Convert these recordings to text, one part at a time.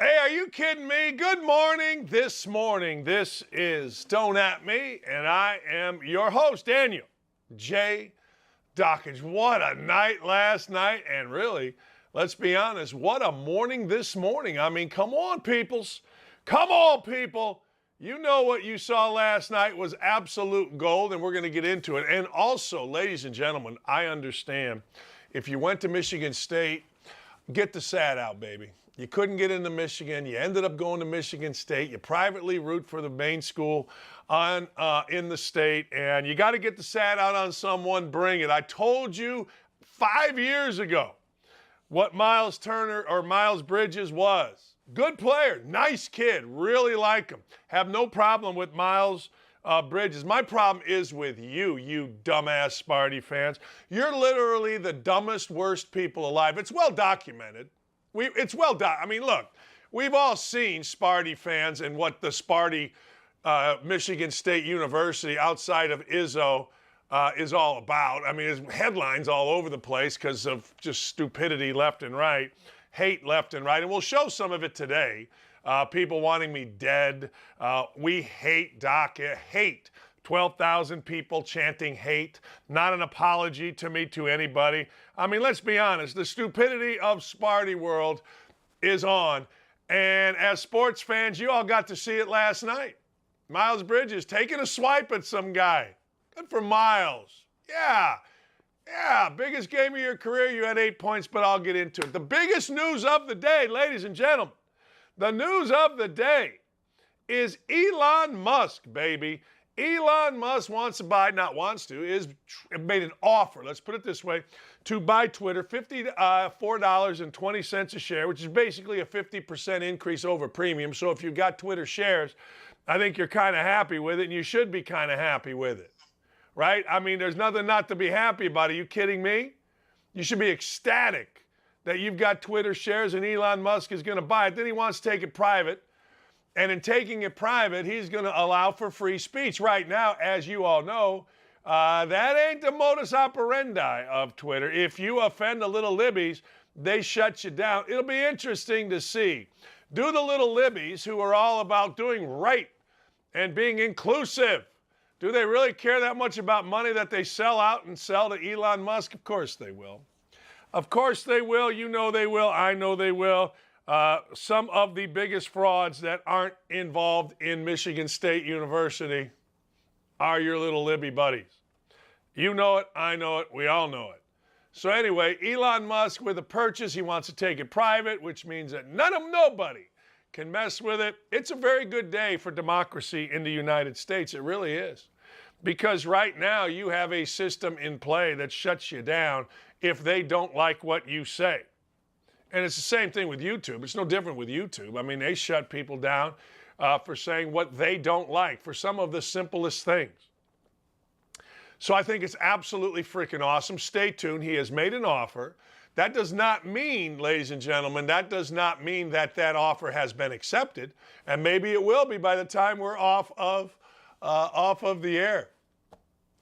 Hey, are you kidding me? Good morning. This morning, this is Don't At Me, and I am your host, Daniel J. Dakich. What a night last night, and really, let's be honest, what a morning this morning. I mean, come on, peoples. Come on, people. You know what you saw last night was absolute gold, and we're going to get into it. And also, ladies and gentlemen, I understand if you went to Michigan State, get the SAT out, baby. You couldn't get into Michigan. You ended up going to Michigan State. You privately root for the main school in the state, and you got to get the SAT out on someone. Bring it. I told you 5 years ago what Miles Bridges was. Good player, nice kid, really like him. Have no problem with Miles Bridges. My problem is with you dumbass Sparty fans. You're literally the dumbest, worst people alive. It's well documented. I mean, look, we've all seen Sparty fans and what the Sparty Michigan State University outside of Izzo is all about. I mean, there's headlines all over the place because of just stupidity left and right, hate left and right, and we'll show some of it today. People wanting me dead. We hate DACA, hate. 12,000 people chanting hate. Not an apology to me, to anybody. I mean, let's be honest. The stupidity of Sparty world is on. And as sports fans, you all got to see it last night. Miles Bridges taking a swipe at some guy. Good for Miles. Yeah, biggest game of your career. You had 8 points, but I'll get into it. The biggest news of the day, ladies and gentlemen. The news of the day is Elon Musk, baby. Elon Musk made an offer, let's put it this way, to buy Twitter, $54.20 a share, which is basically a 50% increase over premium. So if you've got Twitter shares, I think you're kind of happy with it, and you should be kind of happy with it, right? I mean, there's nothing not to be happy about. Are you kidding me? You should be ecstatic that you've got Twitter shares and Elon Musk is going to buy it. Then he wants to take it private. And in taking it private, he's going to allow for free speech. Right now, as you all know, that ain't the modus operandi of Twitter. If you offend the little libbies, they shut you down. It'll be interesting to see. Do the little libbies who are all about doing right and being inclusive, do they really care that much about money that they sell out and sell to Elon Musk? Of course they will. Of course they will. You know they will. I know they will. Some of the biggest frauds that aren't involved in Michigan State University are your little Libby buddies. You know it, I know it, we all know it. So anyway, Elon Musk with a purchase, he wants to take it private, which means that nobody can mess with it. It's a very good day for democracy in the United States. It really is. Because right now you have a system in play that shuts you down if they don't like what you say. And it's the same thing with YouTube. It's no different with YouTube. I mean, they shut people down for saying what they don't like for some of the simplest things. So I think it's absolutely freaking awesome. Stay tuned. He has made an offer. That does not mean, ladies and gentlemen, that does not mean that that offer has been accepted. And maybe it will be by the time we're off of the air.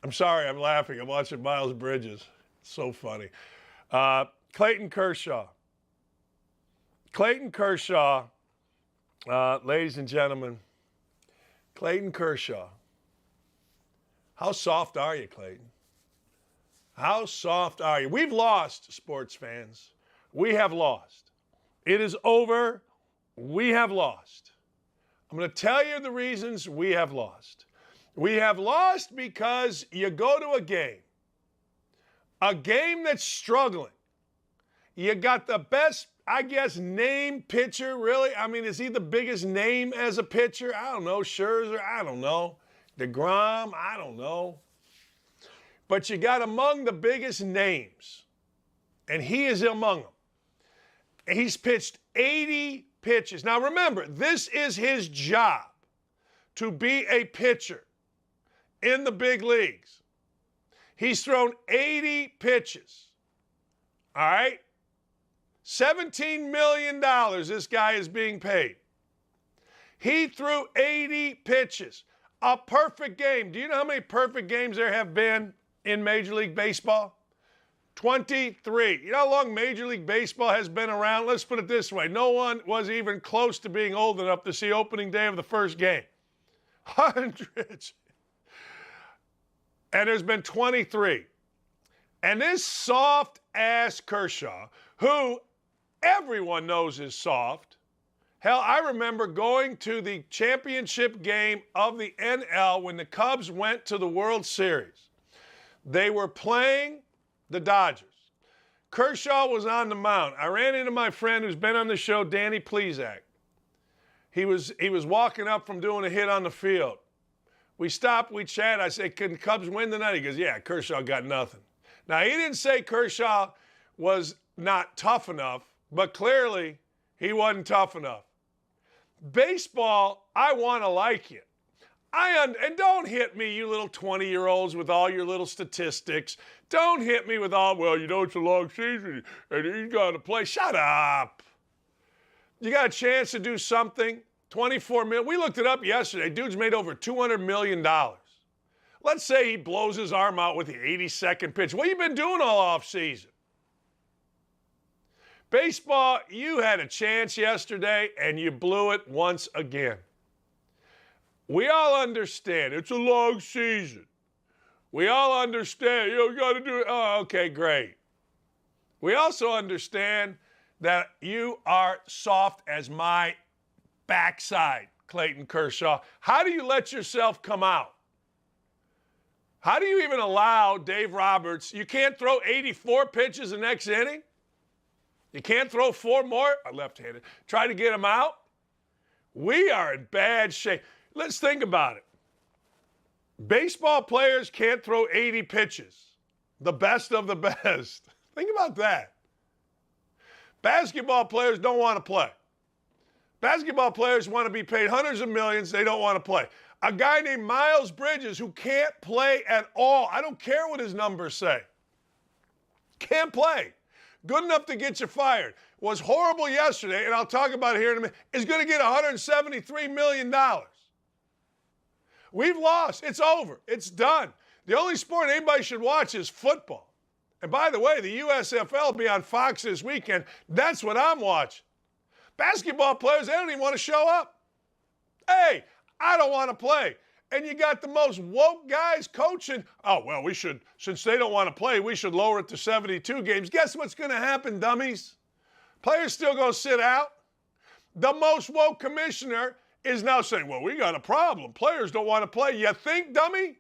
I'm sorry, I'm laughing. I'm watching Miles Bridges. It's so funny. Clayton Kershaw. Clayton Kershaw, ladies and gentlemen, Clayton Kershaw. How soft are you, Clayton? How soft are you? We've lost, sports fans. We have lost. It is over. We have lost. I'm going to tell you the reasons we have lost. We have lost because you go to a game that's struggling. You got the best, I guess, name pitcher, really? I mean, is he the biggest name as a pitcher? I don't know. Scherzer, I don't know. DeGrom, I don't know. But you got among the biggest names, and he is among them. He's pitched 80 pitches. Now, remember, this is his job, to be a pitcher in the big leagues. He's thrown 80 pitches. All right? $17 million this guy is being paid. He threw 80 pitches. A perfect game. Do you know how many perfect games there have been in Major League Baseball? 23. You know how long Major League Baseball has been around? Let's put it this way. No one was even close to being old enough to see opening day of the first game. Hundreds. And there's been 23. And this soft-ass Kershaw, who everyone knows is soft. Hell, I remember going to the championship game of the NL when the Cubs went to the World Series. They were playing the Dodgers. Kershaw was on the mound. I ran into my friend who's been on the show, Danny Plesac. He was walking up from doing a hit on the field. We stopped, we chatted. I said, can the Cubs win tonight? He goes, yeah, Kershaw got nothing. Now, he didn't say Kershaw was not tough enough, but clearly he wasn't tough enough. Baseball, I want to like it. And don't hit me, you little 20-year-olds, with all your little statistics. Don't hit me with all, well, you know, it's a long season, and you got to play. Shut up. You got a chance to do something. 24 million. We looked it up yesterday. Dude's made over $200 million. Let's say he blows his arm out with the 82nd pitch. What have you been doing all off season? Baseball, you had a chance yesterday, and you blew it once again. We all understand it's a long season. We all understand, you got to do it. Oh, okay, great. We also understand that you are soft as my backside, Clayton Kershaw. How do you let yourself come out? How do you even allow Dave Roberts? You can't throw 84 pitches the next inning? You can't throw 4 more? Left-handed. Try to get him out? We are in bad shape. Let's think about it. Baseball players can't throw 80 pitches. The best of the best. Think about that. Basketball players don't want to play. Basketball players want to be paid hundreds of millions. They don't want to play. A guy named Miles Bridges who can't play at all. I don't care what his numbers say. Can't play. Good enough to get you fired. Was horrible yesterday, and I'll talk about it here in a minute, is going to get $173 million. We've lost. It's over. It's done. The only sport anybody should watch is football. And by the way, the USFL will be on Fox this weekend. That's what I'm watching. Basketball players, they don't even want to show up. Hey, I don't want to play. And you got the most woke guys coaching. Oh, well, we should, since they don't want to play, we should lower it to 72 games. Guess what's going to happen, dummies? Players still going to sit out. The most woke commissioner is now saying, well, we got a problem. Players don't want to play. You think, dummy?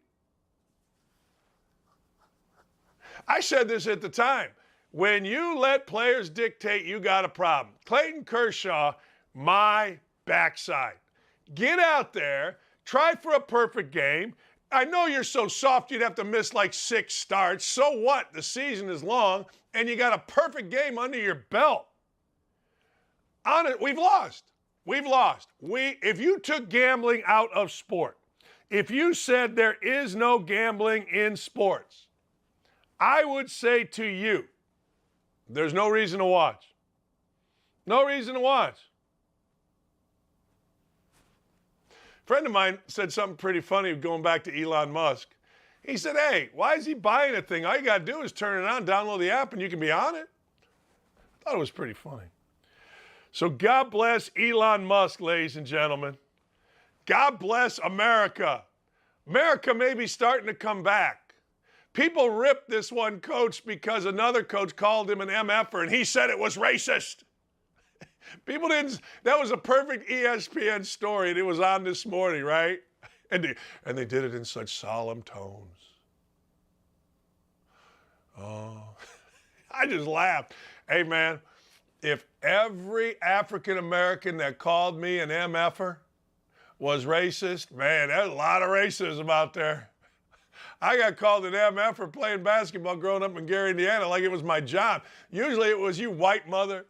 I said this at the time. When you let players dictate, you got a problem. Clayton Kershaw, my backside. Get out there. Try for a perfect game. I know you're so soft you'd have to miss like 6 starts. So what? The season is long, and you got a perfect game under your belt. On it, we've lost. We've lost. If you took gambling out of sport, if you said there is no gambling in sports, I would say to you, there's no reason to watch. No reason to watch. A friend of mine said something pretty funny going back to Elon Musk. He said, hey, why is he buying a thing? All you got to do is turn it on, download the app, and you can be on it. I thought it was pretty funny. So God bless Elon Musk, ladies and gentlemen. God bless America. America may be starting to come back. People ripped this one coach because another coach called him an MFer, and he said it was racist. People didn't, that was a perfect ESPN story, and it was on this morning, right? And they did it in such solemn tones. Oh, I just laughed. Hey, man, if every African-American that called me an MFer was racist, man, there's a lot of racism out there. I got called an MF for playing basketball growing up in Gary, Indiana, like it was my job. Usually it was you white mother.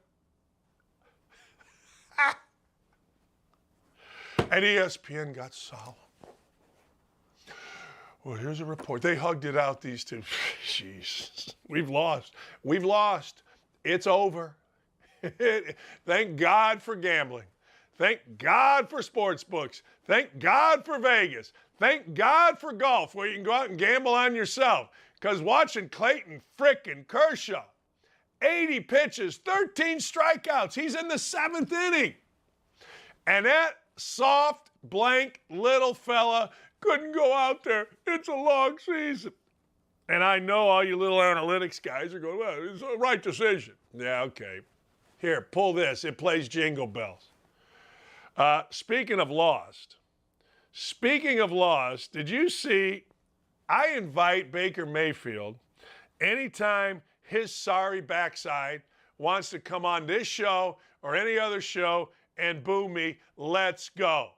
And ESPN got solemn. Well, here's a report. They hugged it out, these two. Jeez. We've lost. We've lost. It's over. Thank God for gambling. Thank God for sports books. Thank God for Vegas. Thank God for golf, where you can go out and gamble on yourself. Because watching Clayton frickin' Kershaw, 80 pitches, 13 strikeouts. He's in the 7th inning. And that soft, blank little fella couldn't go out there. It's a long season. And I know all you little analytics guys are going, well, it's a right decision. Yeah, okay. Here, pull this. It plays Jingle Bells. Speaking of lost, did you see, I invite Baker Mayfield anytime his sorry backside wants to come on this show or any other show and boo me, let's go.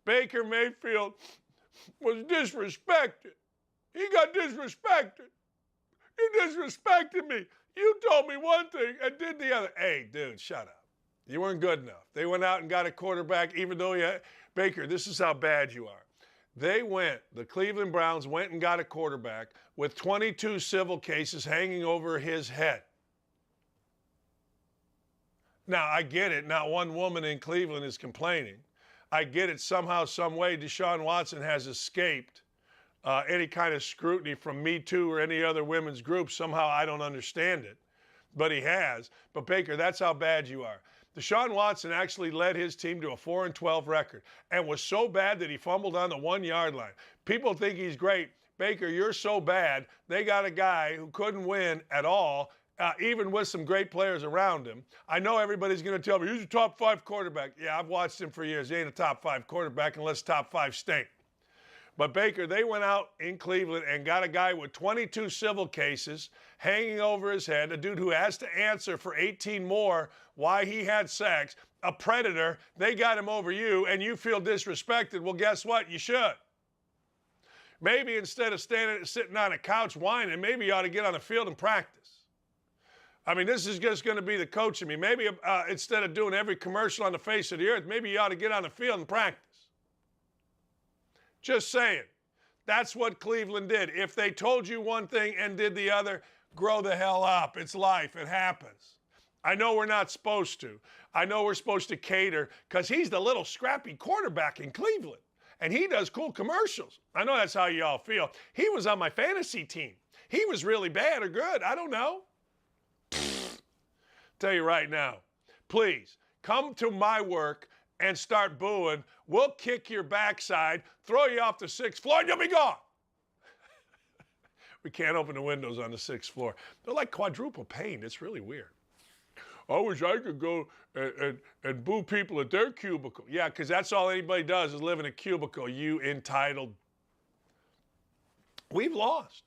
Baker Mayfield was disrespected. He got disrespected. He disrespected me. You told me one thing and did the other. Hey, dude, shut up. You weren't good enough. They went out and got a quarterback, even though Baker, this is how bad you are. The Cleveland Browns went and got a quarterback with 22 civil cases hanging over his head. Now, I get it. Not one woman in Cleveland is complaining. I get it. Somehow, some way, Deshaun Watson has escaped any kind of scrutiny from Me Too or any other women's group. Somehow, I don't understand it. But he has. But, Baker, that's how bad you are. Deshaun Watson actually led his team to a 4-12 record and was so bad that he fumbled on the 1-yard line. People think he's great. Baker, you're so bad. They got a guy who couldn't win at all, even with some great players around him. I know everybody's going to tell me, he's a top 5 quarterback. Yeah, I've watched him for years. He ain't a top 5 quarterback unless top 5 stink. But Baker, they went out in Cleveland and got a guy with 22 civil cases hanging over his head, a dude who has to answer for 18 more why he had sex, a predator. They got him over you, and you feel disrespected. Well, guess what? You should. Maybe instead of sitting on a couch whining, maybe you ought to get on the field and practice. I mean, this is just going to be the coach of me. Maybe instead of doing every commercial on the face of the earth, maybe you ought to get on the field and practice. Just saying. That's what Cleveland did. If they told you one thing and did the other, grow the hell up. It's life. It happens. I know we're not supposed to. I know we're supposed to cater because he's the little scrappy quarterback in Cleveland. And he does cool commercials. I know that's how you all feel. He was on my fantasy team. He was really bad or good. I don't know. Tell you right now, please come to my work and start booing. We'll kick your backside, throw you off the 6th floor, and you'll be gone. We can't open the windows on the 6th floor. They're like quadruple pane. It's really weird. I wish I could go and boo people at their cubicle. Yeah, because that's all anybody does is live in a cubicle, you entitled. We've lost.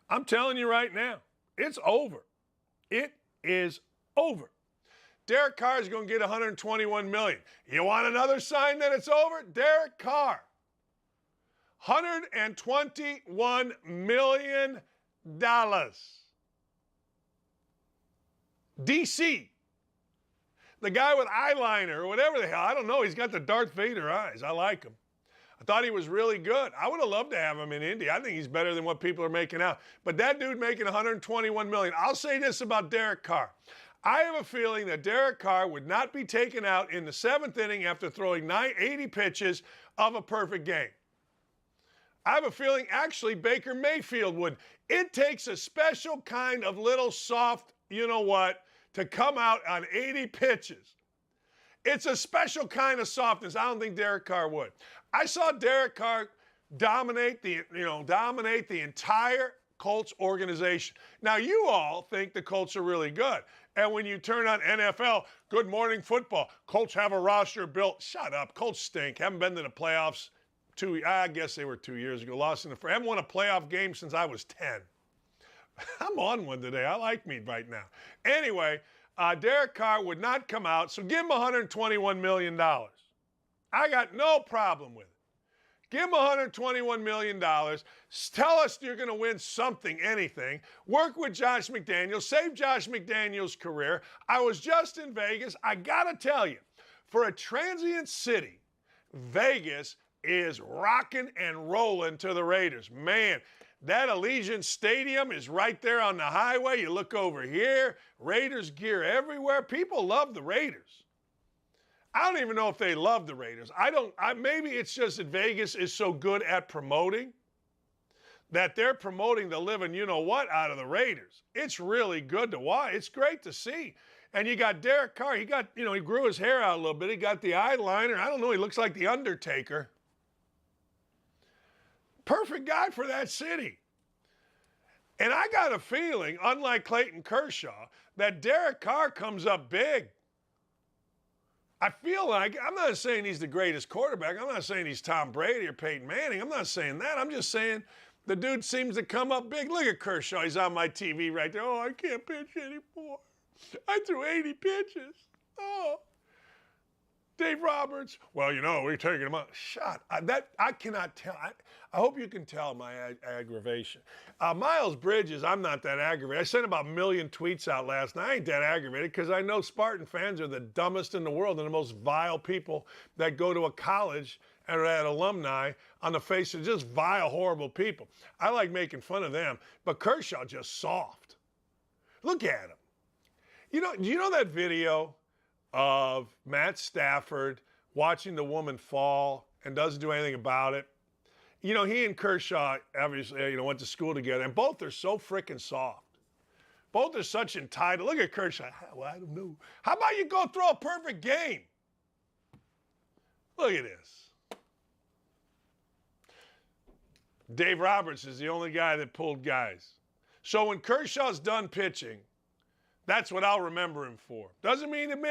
I'm telling you right now, it's over. It is over. Derek Carr is going to get $121 million. You want another sign that it's over? Derek Carr. $121 million. DC. The guy with eyeliner or whatever the hell. I don't know. He's got the Darth Vader eyes. I like him. I thought he was really good. I would have loved to have him in Indy. I think he's better than what people are making out. But that dude making $121 million. I'll say this about Derek Carr. I have a feeling that Derek Carr would not be taken out in the 7th inning after throwing 80 pitches of a perfect game. I have a feeling actually Baker Mayfield would. It takes a special kind of little soft, you know what, to come out on 80 pitches. It's a special kind of softness. I don't think Derek Carr would. I saw Derek Carr dominate the entire Colts organization. Now, you all think the Colts are really good. And when you turn on NFL, Good Morning Football, Colts have a roster built. Shut up. Colts stink. Haven't been to the playoffs I guess they were 2 years ago. Lost in the haven't won a playoff game since I was 10. I'm on one today. I like me right now. Anyway, Derek Carr would not come out, so give him $121 million. I got no problem with it. Give him $121 million. Tell us you're going to win something, anything. Work with Josh McDaniels. Save Josh McDaniels' career. I was just in Vegas. I got to tell you, for a transient city, Vegas is rocking and rolling to the Raiders. Man, that Allegiant Stadium is right there on the highway. You look over here, Raiders gear everywhere. People love the Raiders. I don't even know if they love the Raiders. Maybe it's just that Vegas is so good at promoting that they're promoting the living you-know-what out of the Raiders. It's really good to watch. It's great to see. And you got Derek Carr. He got, he grew his hair out a little bit. He got the eyeliner. I don't know. He looks like the Undertaker. Perfect guy for that city. And I got a feeling, unlike Clayton Kershaw, that Derek Carr comes up big. I feel like, I'm not saying he's the greatest quarterback. I'm not saying he's Tom Brady or Peyton Manning. I'm not saying that. I'm just saying the dude seems to come up big. Look at Kershaw. He's on my TV right there. Oh, I can't pitch anymore. I threw 80 pitches. Oh. Dave Roberts. Well, we're taking him out. I cannot tell. I hope you can tell my aggravation. Miles Bridges, I'm not that aggravated. I sent about 1 million tweets out last night. I ain't that aggravated because I know Spartan fans are the dumbest in the world and the most vile people that go to a college and are at alumni on the face of just vile, horrible people. I like making fun of them, but Kershaw just soft. Look at him. Do you know that video of Matt Stafford watching the woman fall and doesn't do anything about it? He and Kershaw obviously, went to school together, and both are so freaking soft. Both are such entitled. Look at Kershaw. Well, I don't know. How about you go throw a perfect game? Look at this. Dave Roberts is the only guy that pulled guys. So when Kershaw's done pitching, that's what I'll remember him for. Doesn't mean it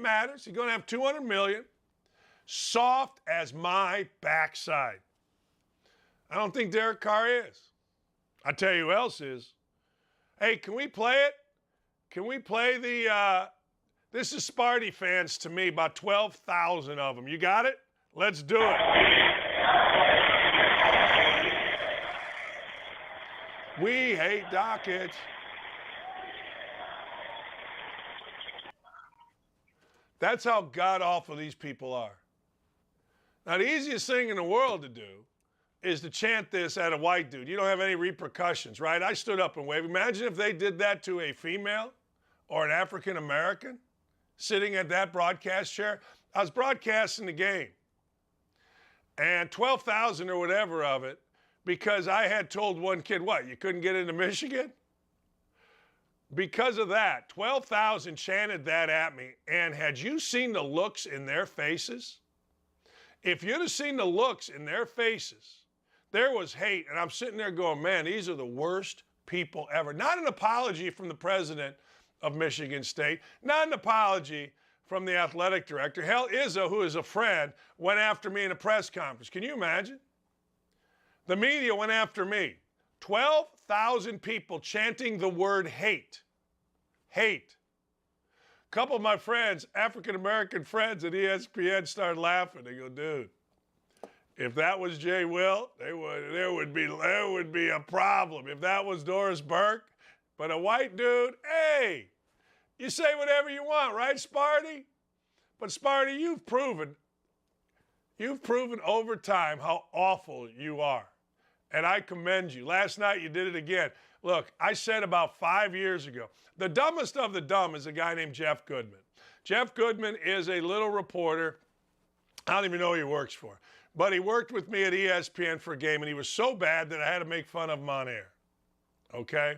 matters. He's going to have $200 million. Soft as my backside. I don't think Derek Carr is. I tell you who else is. Hey, can we play it? Can we play this is Sparty fans to me, about 12,000 of them. You got it? Let's do it. We hate Dakich. That's how god-awful these people are. Now, the easiest thing in the world to do is to chant this at a white dude. You don't have any repercussions, right? I stood up and waved. Imagine if they did that to a female or an African-American sitting at that broadcast chair. I was broadcasting the game, and 12,000 or whatever of it, because I had told one kid, what, you couldn't get into Michigan? Because of that, 12,000 chanted that at me. And had you seen the looks in their faces? If you'd have seen the looks in their faces, there was hate. And I'm sitting there going, man, these are the worst people ever. Not an apology from the president of Michigan State. Not an apology from the athletic director. Hell, Izzo, who is a friend, went after me in a press conference. Can you imagine? The media went after me. 12,000 people chanting the word hate. Hate. A couple of my friends, African-American friends at ESPN, started laughing. They go, dude, if that was Jay Will, there would be a problem. If that was Doris Burke, but a white dude, hey, you say whatever you want, right, Sparty? But Sparty, you've proven over time how awful you are. And I commend you. Last night you did it again. Look, I said about 5 years ago, the dumbest of the dumb is a guy named Jeff Goodman. Jeff Goodman is a little reporter. I don't even know who he works for. But he worked with me at ESPN for a game, and he was so bad that I had to make fun of him on air. Okay?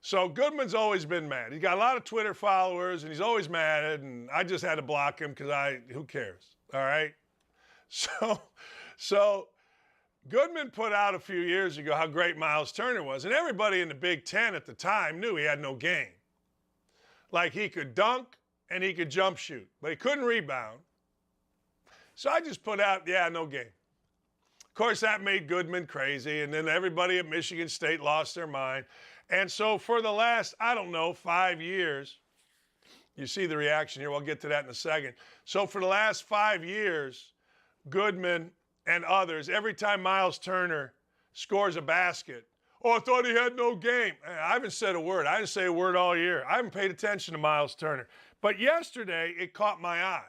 So Goodman's always been mad. He's got a lot of Twitter followers, and he's always mad, and I just had to block him because who cares? All right? So Goodman put out a few years ago how great Miles Turner was, and everybody in the Big Ten at the time knew he had no game. Like, he could dunk and he could jump shoot, but he couldn't rebound. So I just put out, yeah, no game. Of course, that made Goodman crazy, and then everybody at Michigan State lost their mind. And so for the last, 5 years, you see the reaction here. We'll get to that in a second. So for the last 5 years, Goodman and others, every time Miles Turner scores a basket, oh, I thought he had no game. I haven't said a word. I didn't say a word all year. I haven't paid attention to Miles Turner. But yesterday, it caught my eye.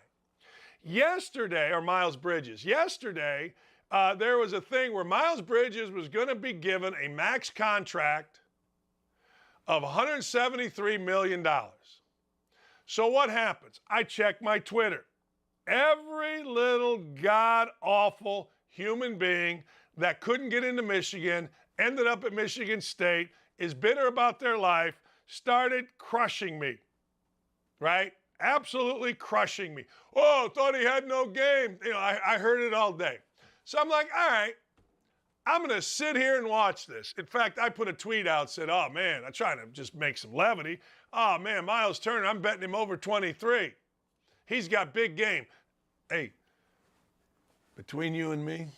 Miles Bridges. Yesterday, there was a thing where Miles Bridges was going to be given a max contract of $173 million. So what happens? I check my Twitter. Every little god-awful human being that couldn't get into Michigan ended up at Michigan State, is bitter about their life, started crushing me, right? Absolutely crushing me. Oh, thought he had no game. You know, I heard it all day. So I'm like, all right, I'm going to sit here and watch this. In fact, I put a tweet out, said, oh, man, I'm trying to just make some levity. Oh, man, Miles Turner, I'm betting him over 23. He's got big game. Hey, between you and me,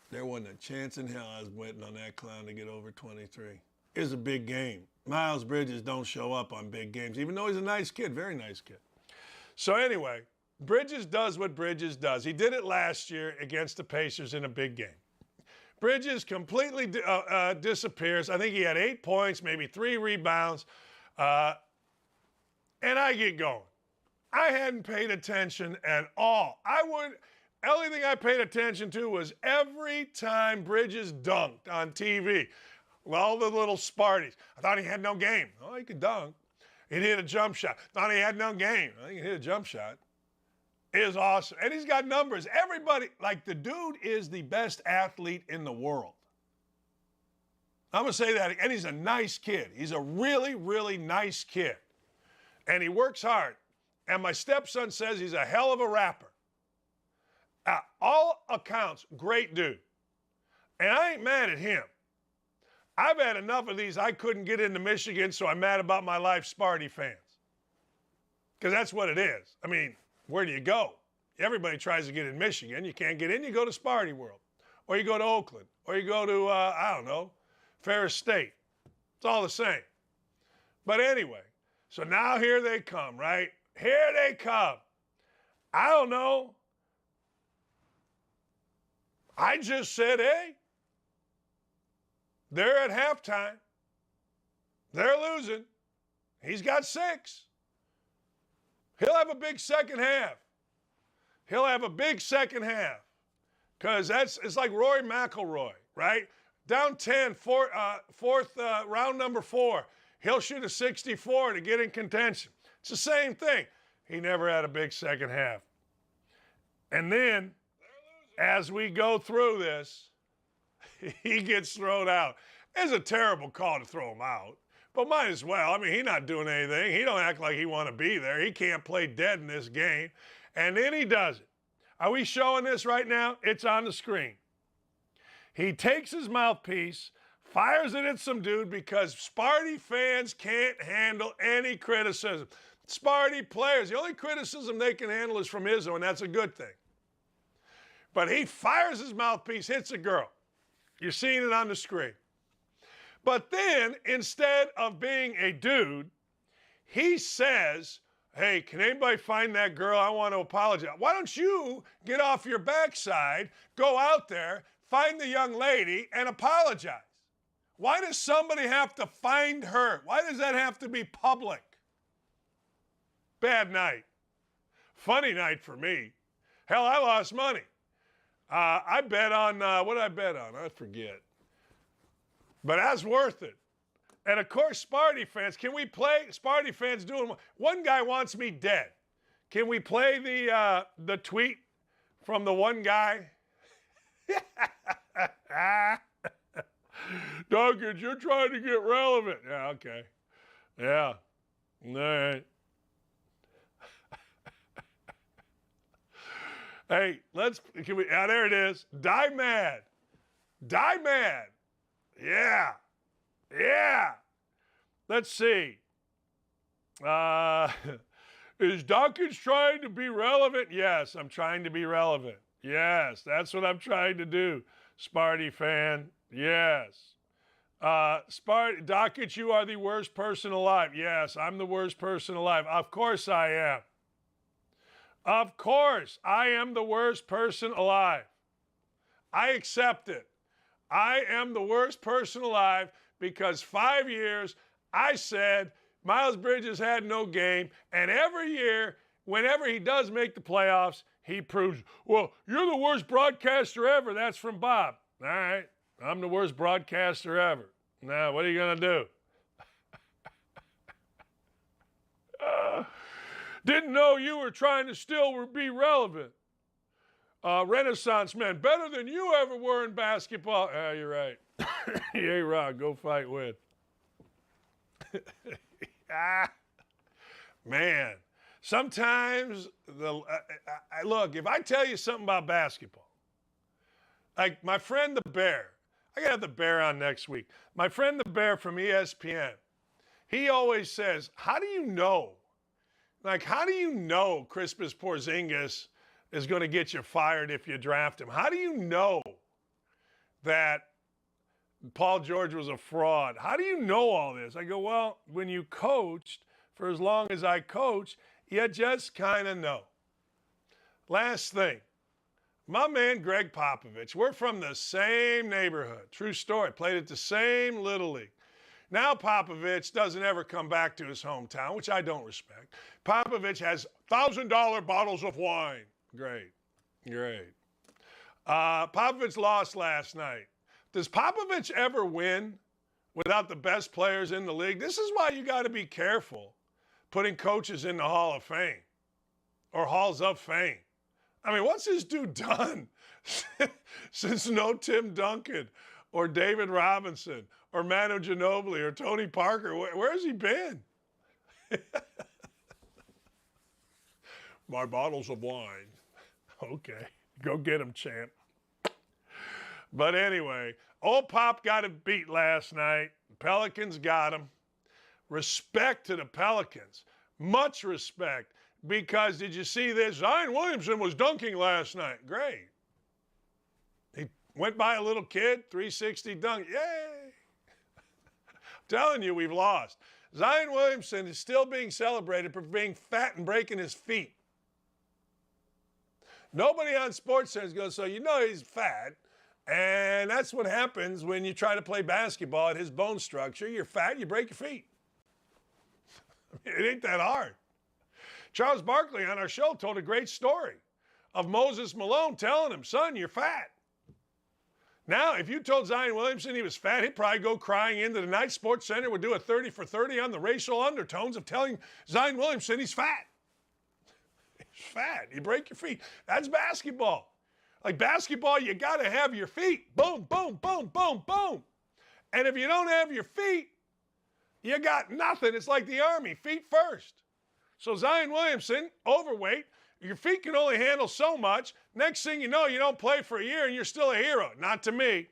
there wasn't a chance in hell I was betting on that clown to get over 23. It's a big game. Miles Bridges don't show up on big games, even though he's a nice kid, very nice kid. So anyway, Bridges does what Bridges does. He did it last year against the Pacers in a big game. Bridges completely disappears. I think he had 8 points, maybe 3 rebounds, and I get going. I hadn't paid attention at all. Only thing I paid attention to was every time Bridges dunked on TV. All the little Sparties. I thought he had no game. Oh, he could dunk. He'd hit a jump shot. Thought he had no game. I think he hit a jump shot. It is awesome. And he's got numbers. Everybody, like the dude is the best athlete in the world. I'm going to say that. And he's a nice kid. He's a really, really nice kid. And he works hard. And my stepson says he's a hell of a rapper. All accounts, great dude. And I ain't mad at him. I've had enough of these I couldn't get into Michigan, so I'm mad about my life Sparty fans. Because that's what it is. I mean, where do you go? Everybody tries to get in Michigan. You can't get in, you go to Sparty World. Or you go to Oakland. Or you go to, I don't know, Ferris State. It's all the same. But anyway, so now here they come, right? Here they come. I don't know. I just said, hey, they're at halftime. They're losing. He's got 6. He'll have a big second half. He'll have a big second half. Because it's like Rory McIlroy, right? Down 10, round number 4. He'll shoot a 64 to get in contention. It's the same thing. He never had a big second half. And then, as we go through this, he gets thrown out. It's a terrible call to throw him out. But might as well. I mean, he's not doing anything. He don't act like he want to be there. He can't play dead in this game. And then he does it. Are we showing this right now? It's on the screen. He takes his mouthpiece, fires it at some dude because Sparty fans can't handle any criticism. Sparty players, the only criticism they can handle is from Izzo, and that's a good thing. But he fires his mouthpiece, hits a girl. You're seeing it on the screen. But then, instead of being a dude, he says, hey, can anybody find that girl? I want to apologize. Why don't you get off your backside, go out there, find the young lady, and apologize? Why does somebody have to find her? Why does that have to be public? Bad night. Funny night for me. Hell, I lost money. I bet on, what did I bet on? I forget. But that's worth it. And of course, Sparty fans, can we play? Sparty fans doing, one guy wants me dead. Can we play the tweet from the one guy? Dakich, you're trying to get relevant. Yeah, okay. Yeah. All right. Hey, there it is. Die mad. Die mad. Yeah. Yeah. Let's see. Is Dakich trying to be relevant? Yes, I'm trying to be relevant. Yes, that's what I'm trying to do. Sparty fan. Yes. Dakich, you are the worst person alive. Yes, I'm the worst person alive. Of course I am. Of course, I am the worst person alive. I accept it. I am the worst person alive because 5 years I said Miles Bridges had no game, and every year, whenever he does make the playoffs, he proves, well, you're the worst broadcaster ever. That's from Bob. All right, I'm the worst broadcaster ever. Now, what are you going to do? Didn't know you were trying to still be relevant. Renaissance man, better than you ever were in basketball. You're right. Yay, Rod, go fight with. Man, sometimes look, if I tell you something about basketball, like my friend the Bear, I gotta have the Bear on next week. My friend the Bear from ESPN, he always says, how do you know? Like, how do you know Kristaps Porzingis is going to get you fired if you draft him? How do you know that Paul George was a fraud? How do you know all this? I go, well, when you coached for as long as I coached, you just kind of know. Last thing, my man Greg Popovich, we're from the same neighborhood. True story, played at the same Little League. Now Popovich doesn't ever come back to his hometown, which I don't respect. Popovich has $1,000 bottles of wine. Great. Popovich lost last night. Does Popovich ever win without the best players in the league? This is why you got to be careful putting coaches in the Hall of Fame or Halls of Fame. I mean, what's this dude done since no Tim Duncan or David Robinson or Manu Ginobili or Tony Parker? Where has he been? My bottles of wine. Okay, go get him, champ. But anyway, old Pop got him beat last night. Pelicans got him. Respect to the Pelicans. Much respect. Because did you see this? Zion Williamson was dunking last night. Great. He went by a little kid, 360 dunk. Yay! I'm telling you, we've lost. Zion Williamson is still being celebrated for being fat and breaking his feet. Nobody on SportsCenter is going to say, you know he's fat. And that's what happens when you try to play basketball at his bone structure. You're fat, you break your feet. It ain't that hard. Charles Barkley on our show told a great story of Moses Malone telling him, son, you're fat. Now, if you told Zion Williamson he was fat, he'd probably go crying into the night. SportsCenter would do a 30 for 30 on the racial undertones of telling Zion Williamson he's fat. He's fat. You break your feet. That's basketball. Like basketball, you got to have your feet. Boom, boom, boom, boom, boom. And if you don't have your feet, you got nothing. It's like the Army, feet first. So Zion Williamson, overweight, your feet can only handle so much. Next thing you know, you don't play for a year and you're still a hero. Not to me.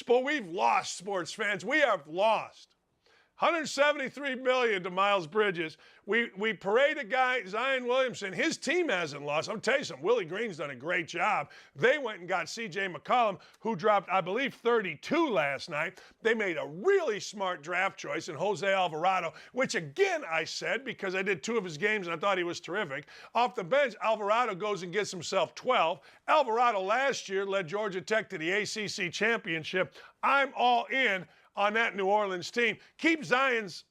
But we've lost, sports fans. We have lost. $173 million to Miles Bridges. We parade a guy, Zion Williamson. His team hasn't lost. I'm tell you something, Willie Green's done a great job. They went and got C.J. McCollum, who dropped, I believe, 32 last night. They made a really smart draft choice in Jose Alvarado, which again I said, because I did 2 of his games and I thought he was terrific. Off the bench, Alvarado goes and gets himself 12. Alvarado last year led Georgia Tech to the ACC championship. I'm all in on that New Orleans team. Keep Zion's,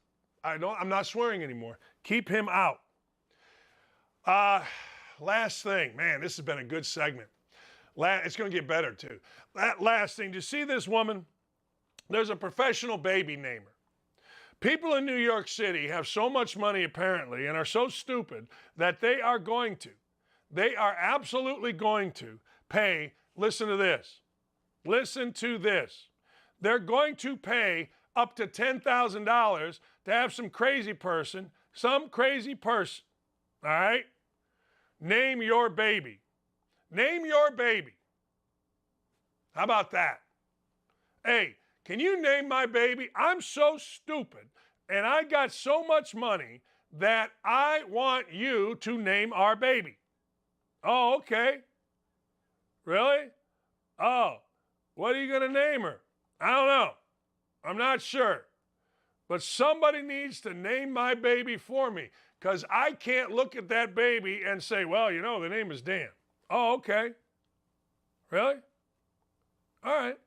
I'm not swearing anymore. Keep him out. Last thing, man, this has been a good segment. It's going to get better too. That last thing, do you see this woman? There's a professional baby namer. People in New York City have so much money apparently and are so stupid that they are absolutely going to pay, listen to this. They're going to pay up to $10,000 to have some crazy person, all right? Name your baby. Name your baby. How about that? Hey, can you name my baby? I'm so stupid, and I got so much money that I want you to name our baby. Oh, okay. Really? Oh, what are you going to name her? I don't know. I'm not sure. But somebody needs to name my baby for me because I can't look at that baby and say, well, you know, the name is Dan. Oh, okay. Really? All right.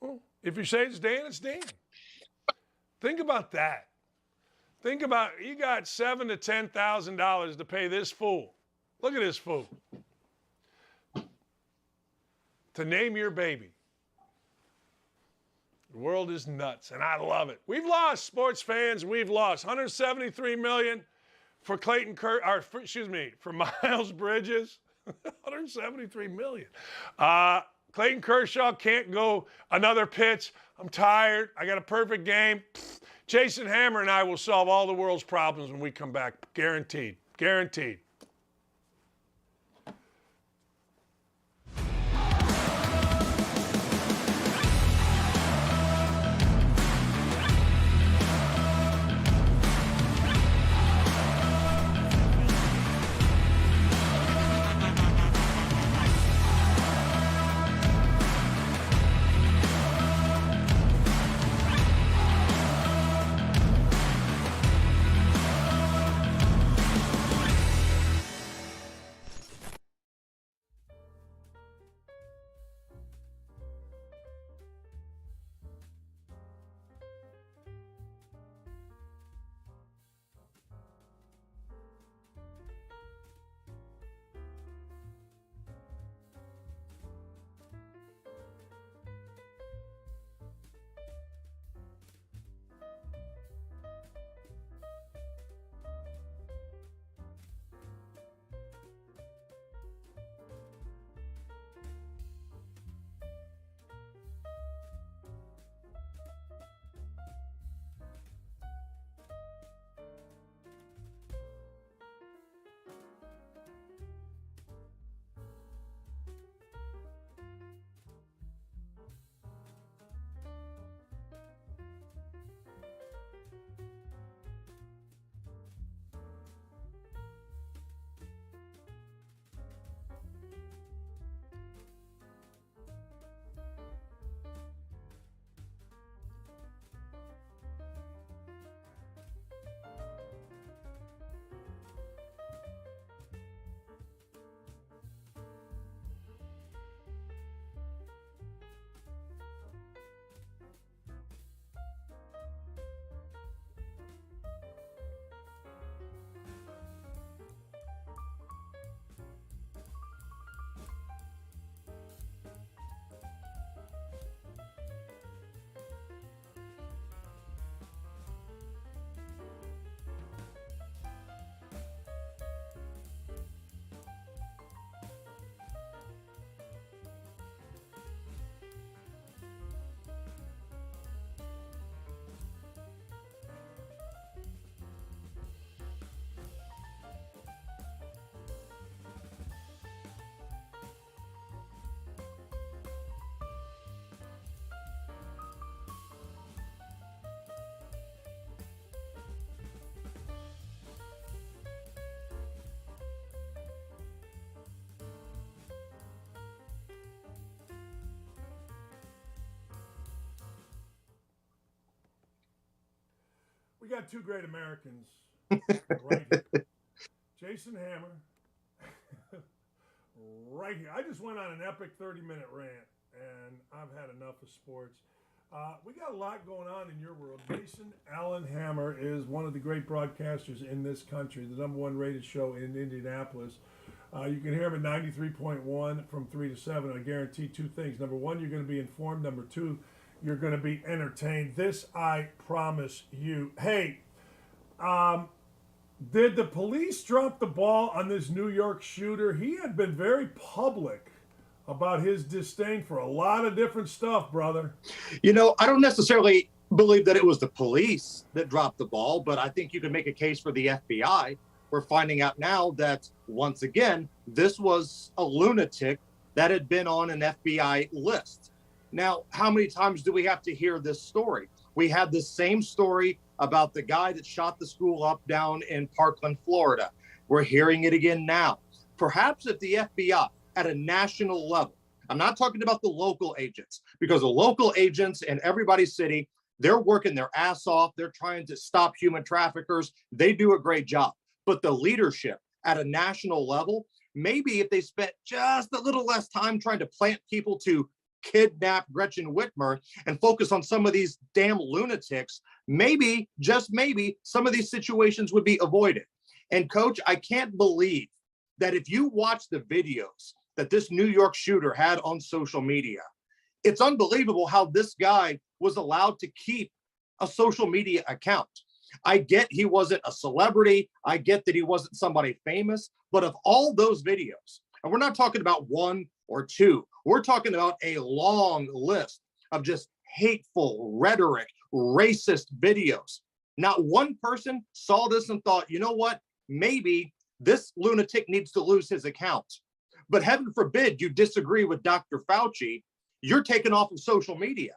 Well, if you say it's Dan, it's Dan. Think about that. Think about, you got $7,000 to $10,000 to pay this fool. Look at this fool. To name your baby. The world is nuts, and I love it. We've lost, sports fans. We've lost $173 million for for Miles Bridges. $173 million. Clayton Kershaw can't go another pitch. I'm tired. I got a perfect game. Jason Hammer and I will solve all the world's problems when we come back. Guaranteed. Guaranteed. We got two great Americans right here. Jason Hammer, right here. I just went on an epic 30-minute rant, and I've had enough of sports. We got a lot going on in your world. Jason Allen Hammer is one of the great broadcasters in this country, the #1 rated show in Indianapolis. You can hear him at 93.1 from 3 to 7. I guarantee two things. Number one, you're going to be informed. Number two, you're going to be entertained. This I promise you. Hey, did the police drop the ball on this New York shooter? He had been very public about his disdain for a lot of different stuff, brother. You know, I don't necessarily believe that it was the police that dropped the ball, but I think you can make a case for the FBI. We're finding out now that, once again, this was a lunatic that had been on an FBI list. Now, how many times do we have to hear this story? We had the same story about the guy that shot the school up down in Parkland, Florida. We're hearing it again now. Perhaps if the FBI at a national level, I'm not talking about the local agents, because the local agents in everybody's city, they're working their ass off. They're trying to stop human traffickers. They do a great job. But the leadership at a national level, maybe if they spent just a little less time trying to plant people to kidnap Gretchen Whitmer and focus on some of these damn lunatics, maybe, just maybe, some of these situations would be avoided. And Coach, I can't believe that if you watch the videos that this New York shooter had on social media, it's unbelievable how this guy was allowed to keep a social media account. I get he wasn't a celebrity. I get that he wasn't somebody famous, but of all those videos, and we're not talking about one or two, We're talking about a long list of just hateful rhetoric, racist videos. Not one person saw this and thought, you know what, maybe this lunatic needs to lose his account. But heaven forbid you disagree with Dr. Fauci, you're taken off of social media.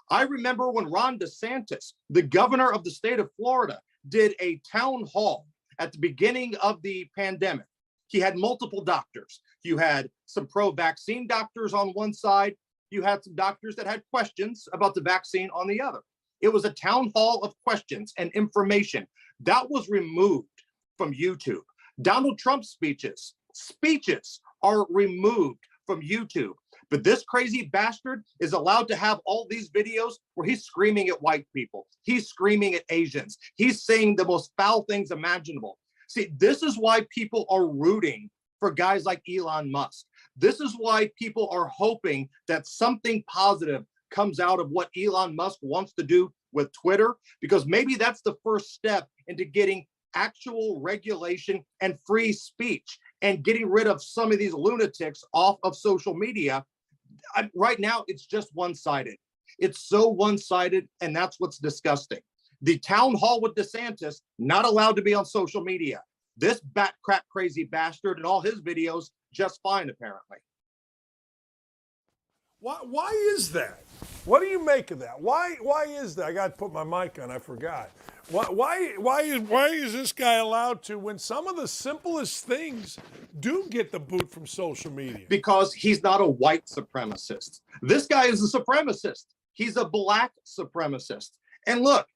I remember when Ron DeSantis, the governor of the state of Florida, did a town hall at the beginning of the pandemic. He had multiple doctors. You had some pro-vaccine doctors on one side. You had some doctors that had questions about the vaccine on the other. It was a town hall of questions and information that was removed from YouTube. Donald Trump's speeches are removed from YouTube. But this crazy bastard is allowed to have all these videos where he's screaming at white people. He's screaming at Asians. He's saying the most foul things imaginable. See, this is why people are rooting for guys like Elon Musk. This is why people are hoping that something positive comes out of what Elon Musk wants to do with Twitter, because maybe that's the first step into getting actual regulation and free speech and getting rid of some of these lunatics off of social media. Right now, it's just one-sided. It's so one-sided, and that's what's disgusting. The town hall with DeSantis, not allowed to be on social media. This bat crap crazy bastard and all his videos, just fine, apparently. Why is that? What do you make of that? Why is that? I got to put my mic on. I forgot. Why is this guy allowed to, when some of the simplest things do get the boot from social media? Because he's not a white supremacist. This guy is a supremacist. He's a black supremacist. And look,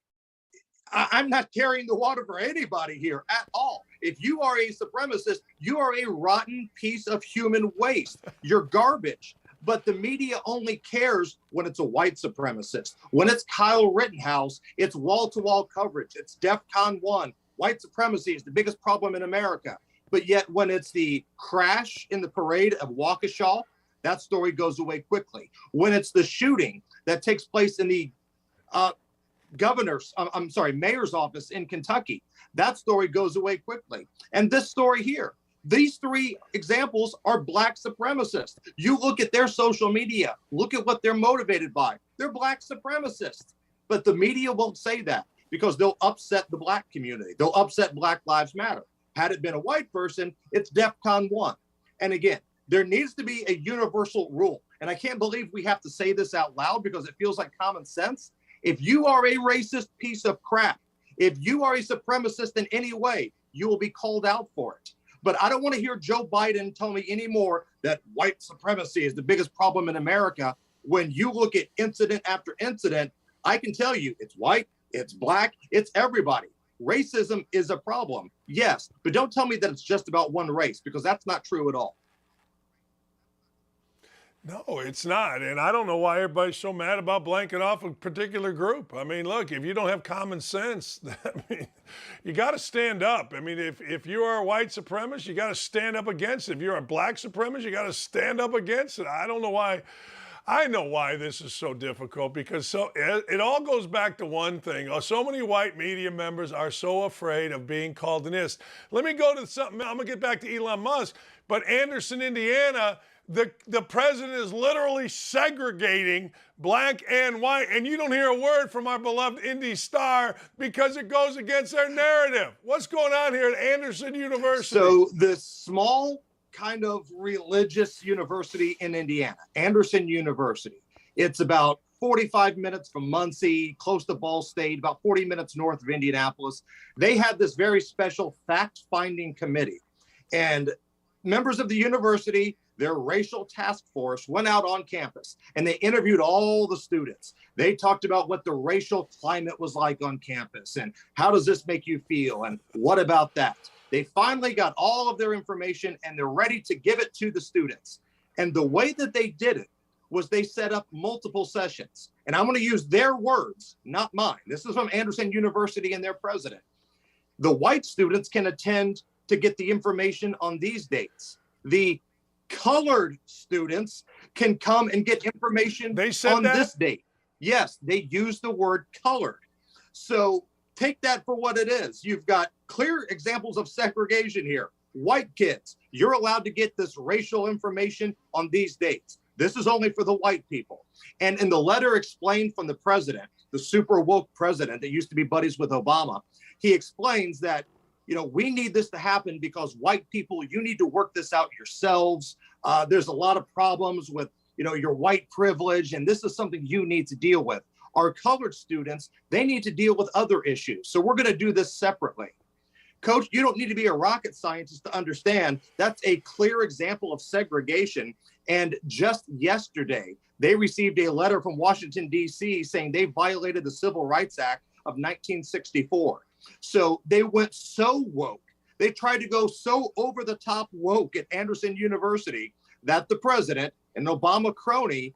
I'm not carrying the water for anybody here at all. If you are a supremacist, you are a rotten piece of human waste. You're garbage. But the media only cares when it's a white supremacist. When it's Kyle Rittenhouse, it's wall-to-wall coverage. It's DEFCON 1. White supremacy is the biggest problem in America. But yet when it's the crash in the parade of Waukesha, that story goes away quickly. When it's the shooting that takes place in the mayor's office in Kentucky, that story goes away quickly. And this story here, these three examples are black supremacists. You look at their social media, look at what they're motivated by. They're black supremacists. But the media won't say that because they'll upset the black community. They'll upset Black Lives Matter. Had it been a white person, it's DEFCON 1. And again, there needs to be a universal rule. And I can't believe we have to say this out loud because it feels like common sense. If you are a racist piece of crap, if you are a supremacist in any way, you will be called out for it. But I don't want to hear Joe Biden tell me anymore that white supremacy is the biggest problem in America. When you look at incident after incident, I can tell you it's white, it's black, it's everybody. Racism is a problem, yes, but don't tell me that it's just about one race because that's not true at all. No, it's not. And I don't know why everybody's so mad about blanking off a particular group. I mean, look, if you don't have common sense, I mean, you got to stand up. I mean, if you are a white supremacist, you got to stand up against it. If you're a black supremacist, you got to stand up against it. I don't know why. I know why this is so difficult because it all goes back to one thing. So many white media members are so afraid of being called an ist. Let me go to something. I'm going to get back to Elon Musk, but Anderson, Indiana, the president is literally segregating black and white, and you don't hear a word from our beloved Indy Star because it goes against their narrative. What's going on here at Anderson University? So this small kind of religious university in Indiana, Anderson University, it's about 45 minutes from Muncie, close to Ball State, about 40 minutes north of Indianapolis. They had this very special fact-finding committee, and members of the university, their racial task force, went out on campus and they interviewed all the students. They talked about what the racial climate was like on campus and how does this make you feel and what about that. They finally got all of their information and they're ready to give it to the students. And the way that they did it was they set up multiple sessions. And I'm going to use their words, not mine. This is from Anderson University and their president. The white students can attend to get the information on these dates. The colored students can come and get information on this date. Yes, they use the word colored. So take that for what it is. You've got clear examples of segregation here. White kids, you're allowed to get this racial information on these dates. This is only for the white people. And in the letter explained from the president, the super woke president that used to be buddies with Obama, he explains that, we need this to happen because white people, you need to work this out yourselves. There's a lot of problems with, your white privilege, and this is something you need to deal with. Our colored students, they need to deal with other issues. So we're going to do this separately. Coach, you don't need to be a rocket scientist to understand that's a clear example of segregation. And just yesterday, they received a letter from Washington, D.C. saying they violated the Civil Rights Act of 1964. So they went so woke. They tried to go so over the top woke at Anderson University that the president, an Obama crony,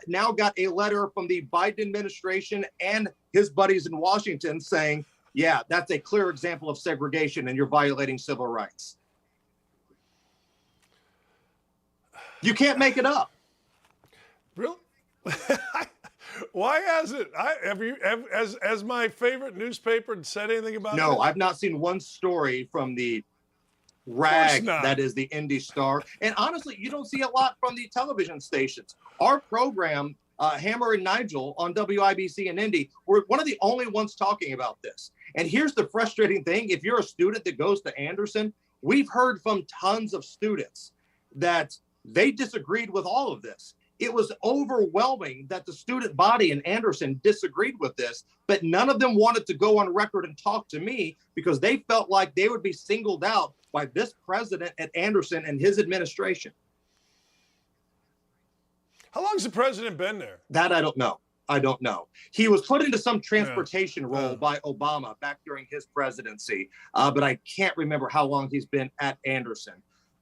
now got a letter from the Biden administration and his buddies in Washington saying, yeah, that's a clear example of segregation and you're violating civil rights. You can't make it up. Really? Why hasn't has my favorite newspaper said anything about No, this? I've not seen one story from the rag that is the Indy Star. And honestly, you don't see a lot from the television stations. Our program, Hammer and Nigel on WIBC and Indy, we're one of the only ones talking about this. And here's the frustrating thing. If you're a student that goes to Anderson, we've heard from tons of students that they disagreed with all of this. It was overwhelming that the student body in Anderson disagreed with this, but none of them wanted to go on record and talk to me because they felt like they would be singled out by this president at Anderson and his administration. How long has the president been there? That I don't know. He was put into some transportation role by Obama back during his presidency, but I can't remember how long he's been at Anderson.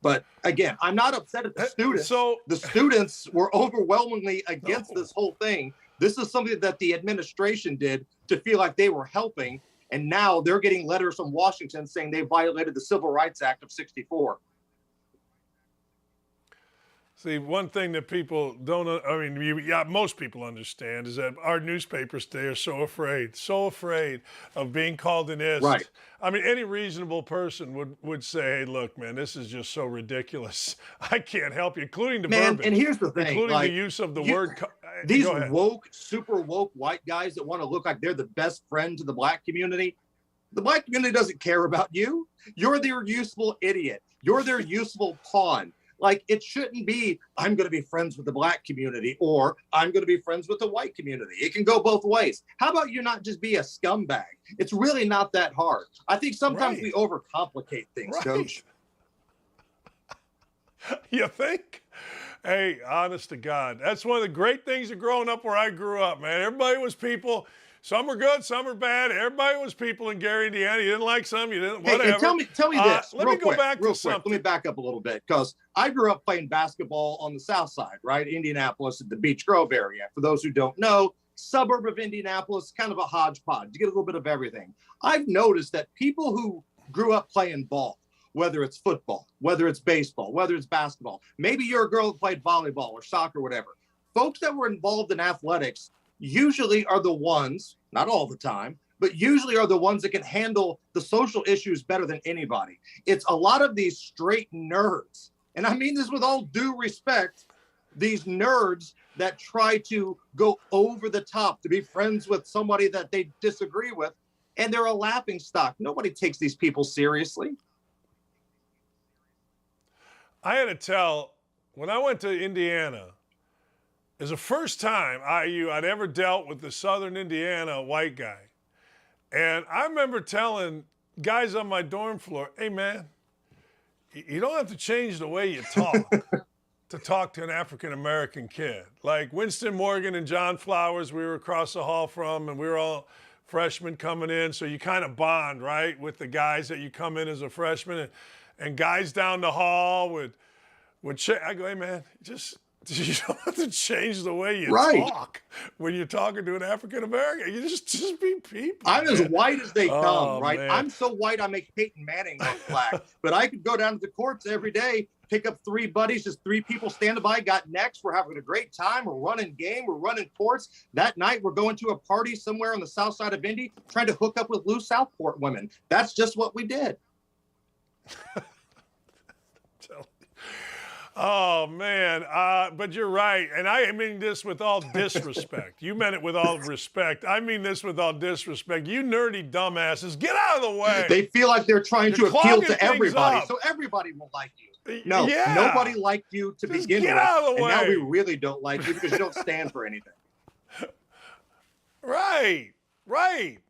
But again, I'm not upset at the students. So the students were overwhelmingly against this whole thing. This is something that the administration did to feel like they were helping. And now they're getting letters from Washington saying they violated the Civil Rights Act of 64. See, one thing that people don't, most people understand is that our newspapers today are so afraid of being called an ist. Right. I mean, any reasonable person would say, hey, look, man, this is just so ridiculous. I can't help you, including the verbiage. And here's the thing. Including the use of the word. These woke, super woke white guys that want to look like they're the best friend to the black community. The black community doesn't care about you. You're their useful idiot. You're their useful pawn. Like, it shouldn't be, I'm going to be friends with the black community or I'm going to be friends with the white community. It can go both ways. How about you not just be a scumbag? It's really not that hard. I think sometimes we overcomplicate things, Coach. You think? Hey, honest to God, that's one of the great things of growing up where I grew up, man. Everybody was people. Some were good, some were bad. Everybody was people in Gary, Indiana. You didn't like some, you didn't, whatever. Hey, tell me this. Let me go back to something. Let me back up a little bit because I grew up playing basketball on the south side, right? Indianapolis at the Beach Grove area. For those who don't know, suburb of Indianapolis, kind of a hodgepodge. You get a little bit of everything. I've noticed that people who grew up playing ball, whether it's football, whether it's baseball, whether it's basketball, maybe you're a girl that played volleyball or soccer, or whatever. Folks that were involved in athletics usually are the ones, not all the time, but usually are the ones that can handle the social issues better than anybody. It's a lot of these straight nerds. And I mean this with all due respect, these nerds that try to go over the top to be friends with somebody that they disagree with. And they're a laughing stock. Nobody takes these people seriously. I had to tell, when I went to Indiana, it was the first time I'd ever dealt with the Southern Indiana white guy. And I remember telling guys on my dorm floor, hey, man, you don't have to change the way you talk to talk to an African-American kid. Like Winston Morgan and John Flowers, we were across the hall from, and we were all freshmen coming in. So you kind of bond, right, with the guys that you come in as a freshman. And guys down the hall would I go, hey, man, you don't have to change the way you talk when you're talking to an African-American. You just be people. I'm as white as they come, right? Man. I'm so white I make Peyton Manning look black. But I could go down to the courts every day, pick up three buddies, just three people standing by, got next. We're having a great time. We're running game. We're running courts. That night, we're going to a party somewhere on the south side of Indy, trying to hook up with loose Southport women. That's just what we did. Oh, man. But you're right. And I mean this with all disrespect. You meant it with all respect. I mean this with all disrespect. You nerdy dumbasses, get out of the way. They feel like they're trying You're to appeal clogging to things everybody, up. so everybody will like you. No, Yeah. nobody liked you to Just begin get with, out of the and now way. we really don't like you because you don't stand for anything. Right.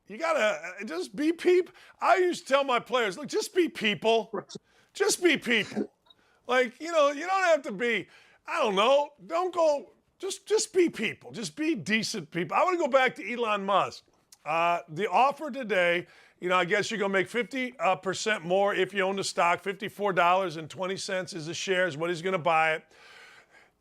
You got to just be people. I used to tell my players, look, just be people. Just be people. Like, you don't have to be, I don't know, don't go, just be people. Just be decent people. I want to go back to Elon Musk. The offer today, I guess you're going to make 50% more if you own the stock. $54.20 is a share is what he's going to buy it.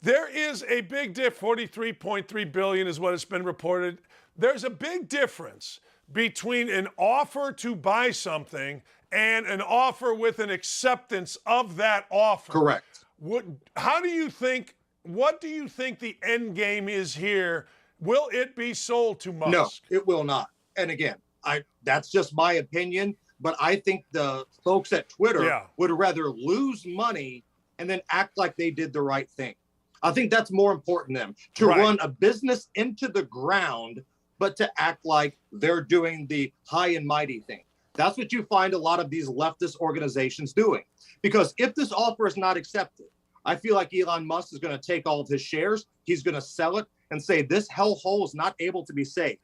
There is a big difference. 43.3 billion is what it's been reported. There's a big difference between an offer to buy something and an offer with an acceptance of that offer. Correct. What do you think the end game is here? Will it be sold to Musk? No, it will not. And again, that's just my opinion, but I think the folks at Twitter would rather lose money and then act like they did the right thing. I think that's more important to them, to run a business into the ground, but to act like they're doing the high and mighty thing. That's what you find a lot of these leftist organizations doing. Because if this offer is not accepted, I feel like Elon Musk is going to take all of his shares, he's going to sell it and say this hellhole is not able to be saved.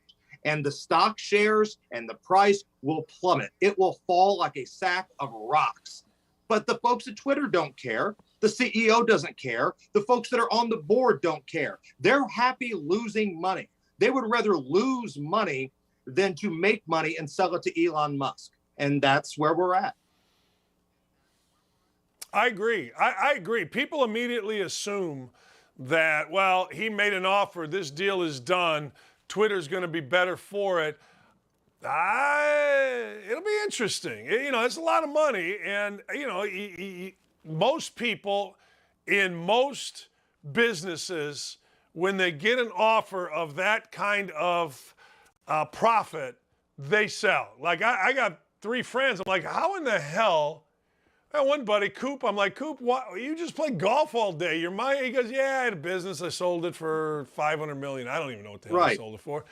And the stock shares and the price will plummet. It will fall like a sack of rocks. But the folks at Twitter don't care. The CEO doesn't care. The folks that are on the board don't care. They're happy losing money. They would rather lose money than to make money and sell it to Elon Musk. And that's where we're at. I agree. I agree. People immediately assume that, well, he made an offer. This deal is done. Twitter's going to be better for it. It'll be interesting. It's a lot of money. And, most people in most businesses, when they get an offer of that kind of profit, they sell. Like, I got 3 friends. I'm like, how in the hell? And one buddy, Coop, I'm like, Coop, what? You just play golf all day. You're my. He goes, yeah, I had a business. I sold it for $500 million. I don't even know what the hell I sold it for.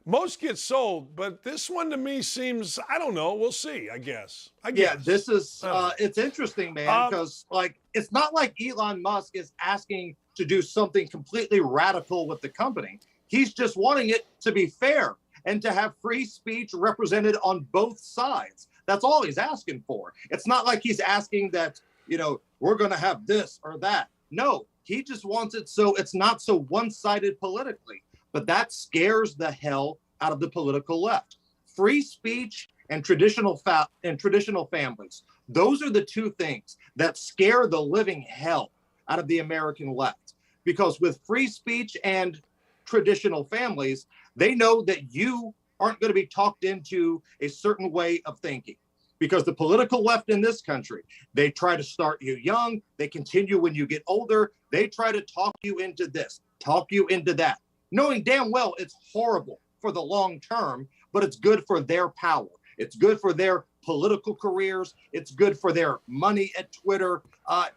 Most get sold, but this one to me seems, I don't know. We'll see, I guess. Yeah, this is, it's interesting, man, because it's not like Elon Musk is asking to do something completely radical with the company. He's just wanting it to be fair and to have free speech represented on both sides. That's all he's asking for. It's not like he's asking that, we're going to have this or that. No, he just wants it so it's not so one-sided politically. But that scares the hell out of the political left. Free speech and traditional families. Those are the 2 things that scare the living hell out of the American left. Because with free speech and traditional families, they know that you aren't going to be talked into a certain way of thinking. Because the political left in this country, they try to start you young. They continue when you get older. They try to talk you into this, talk you into that, knowing damn well it's horrible for the long term, but it's good for their power. It's good for their political careers. It's good for their money at Twitter,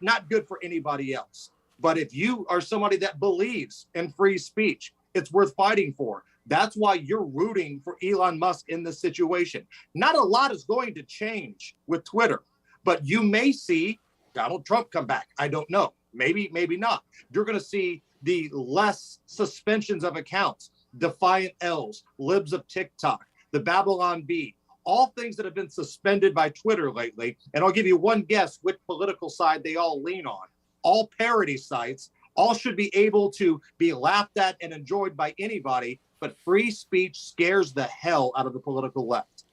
not good for anybody else. But if you are somebody that believes in free speech, it's worth fighting for. That's why you're rooting for Elon Musk in this situation. Not a lot is going to change with Twitter, but you may see Donald Trump come back. I don't know. Maybe, maybe not. You're going to see the less suspensions of accounts, Defiant L's, Libs of TikTok, the Babylon Bee, all things that have been suspended by Twitter lately. And I'll give you one guess which political side they all lean on. All parody sites, all should be able to be laughed at and enjoyed by anybody, but free speech scares the hell out of the political left.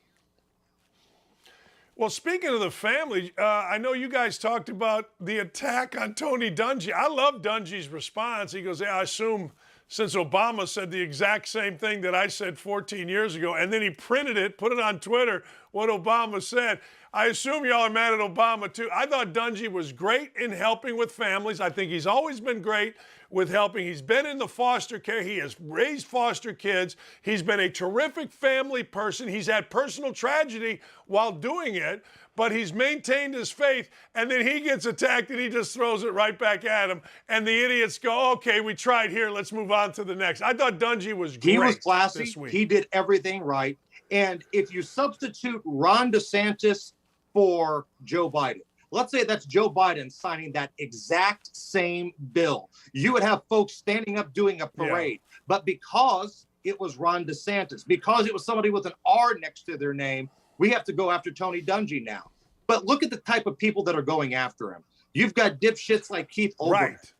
Well, speaking of the family, I know you guys talked about the attack on Tony Dungy. I love Dungy's response. He goes, yeah, I assume since Obama said the exact same thing that I said 14 years ago, and then he printed it, put it on Twitter, what Obama said. I assume y'all are mad at Obama, too. I thought Dungy was great in helping with families. I think he's always been great with helping. He's been in the foster care. He has raised foster kids. He's been a terrific family person. He's had personal tragedy while doing it. but he's maintained his faith, and then he gets attacked and he just throws it right back at him. And the idiots go, okay, we tried here, let's move on to the next. I thought Dungy was great. He was classy. This week. He did everything right. And if you substitute Ron DeSantis for Joe Biden, let's say that's Joe Biden signing that exact same bill, you would have folks standing up doing a parade. Yeah. But because it was Ron DeSantis, because it was somebody with an R next to their name, we have to go after Tony Dungy now. But look at the type of people that are going after him. You've got dipshits like Keith Olbermann. Right.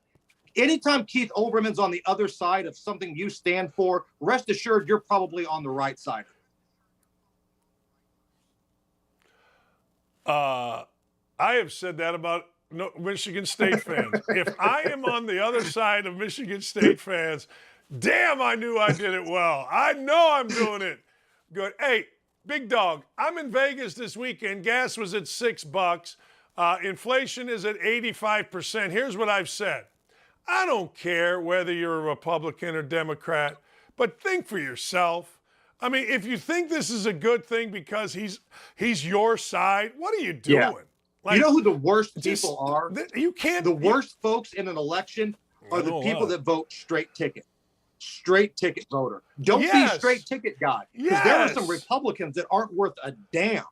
Anytime Keith Olbermann's on the other side of something you stand for, rest assured you're probably on the right side. I have said that about Michigan State fans. If I am on the other side of Michigan State fans, damn, I knew I did it well. I know I'm doing it good. Hey, big dog, I'm in Vegas this weekend. Gas was at $6. Inflation is at 85%. Here's what I've said. I don't care whether you're a Republican or Democrat, but think for yourself. I mean, if you think this is a good thing because he's your side, what are you doing? Yeah. Like, you know who the worst people are? You can't. The worst folks in an election are the people that vote straight ticket. Straight ticket voter. Don't be straight ticket guy. Because there are some Republicans that aren't worth a damn.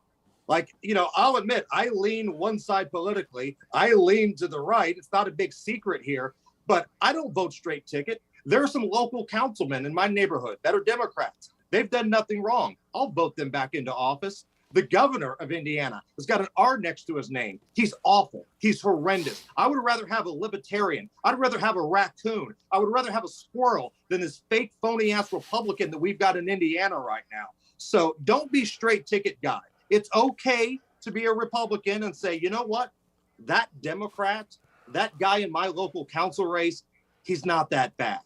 Like, you know, I'll admit, I lean one side politically. I lean to the right. It's not a big secret here. But I don't vote straight ticket. There are some local councilmen in my neighborhood that are Democrats. They've done nothing wrong. I'll vote them back into office. The governor of Indiana has got an R next to his name. He's awful. He's horrendous. I would rather have a libertarian. I'd rather have a raccoon. I would rather have a squirrel than this fake, phony-ass Republican that we've got in Indiana right now. So don't be straight ticket guy. It's okay to be a Republican and say, you know what? That Democrat, that guy in my local council race, he's not that bad.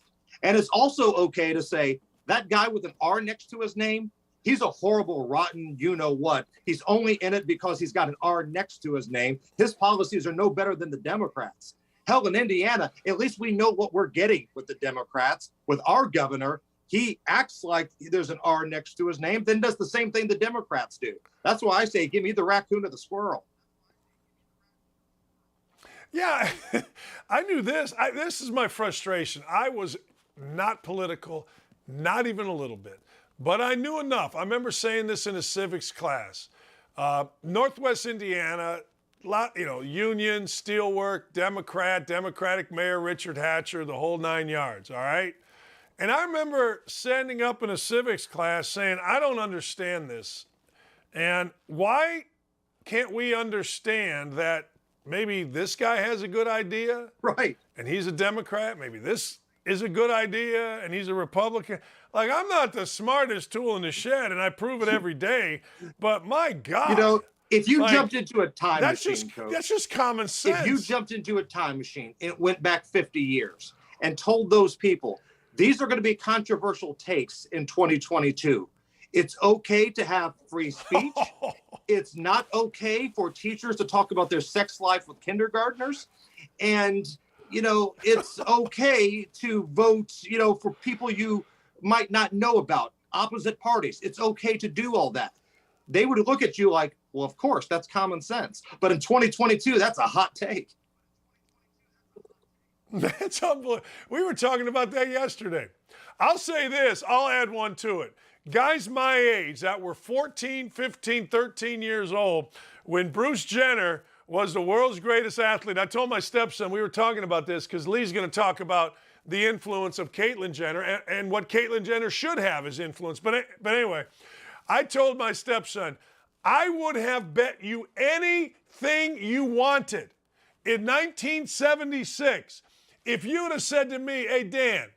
And it's also okay to say that guy with an R next to his name, he's a horrible, rotten, you-know-what. He's only in it because he's got an R next to his name. His policies are no better than the Democrats. Hell, in Indiana, at least we know what we're getting with the Democrats. With our governor, he acts like there's an R next to his name, then does the same thing the Democrats do. That's why I say, give me the raccoon or the squirrel. Yeah, I knew this. This is my frustration. I was not political, not even a little bit. But I knew enough. I remember saying this in a civics class. Northwest Indiana, union, steelwork, Democratic Mayor Richard Hatcher, the whole 9 yards, all right? And I remember standing up in a civics class saying, I don't understand this. And why can't we understand that maybe this guy has a good idea? Right. And he's a Democrat. Maybe this is a good idea and he's a Republican. Like, I'm not the smartest tool in the shed, and I prove it every day. But my God, you know, if you jumped into a time machine, Coach, that's just common sense. If you jumped into a time machine and it went back 50 years and told those people these are going to be controversial takes in 2022, it's okay to have free speech. It's not okay for teachers to talk about their sex life with kindergartners, and you know, it's okay to vote, you know, for people you might not know about, opposite parties. It's okay to do all that. They would look at you like, well, of course, that's common sense. But in 2022, that's a hot take. That's unbelievable. We were talking about that yesterday. I'll say this, I'll add one to it. Guys my age that were 14, 15, 13 years old when Bruce Jenner was the world's greatest athlete. I told my stepson, we were talking about this because Leigh's going to talk about the influence of Caitlyn Jenner and what Caitlyn Jenner should have as influence. But anyway, I told my stepson, I would have bet you anything you wanted in 1976 if you would have said to me, hey, Dan,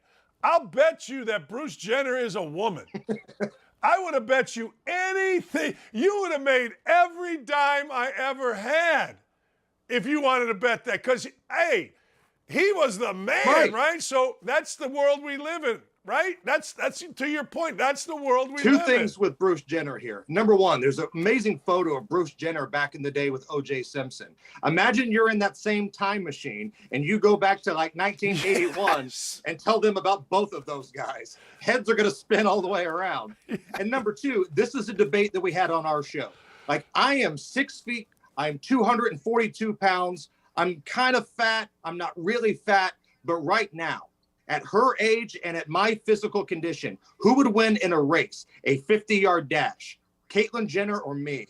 I'll bet you that Bruce Jenner is a woman. I would have bet you anything. You would have made every dime I ever had if you wanted to bet that. Because, hey, he was the man, right? So that's the world we live in, right? That's to your point. That's the world we live in. Two things with Bruce Jenner here. Number one, there's an amazing photo of Bruce Jenner back in the day with O.J. Simpson. Imagine you're in that same time machine and you go back to like 1981 and tell them about both of those guys. Heads are going to spin all the way around. And number two, this is a debate that we had on our show. Like, I am 6 feet. I'm 242 pounds. I'm kind of fat. I'm not really fat. But right now, at her age and at my physical condition, who would win in a race, a 50-yard dash? Caitlyn Jenner or me?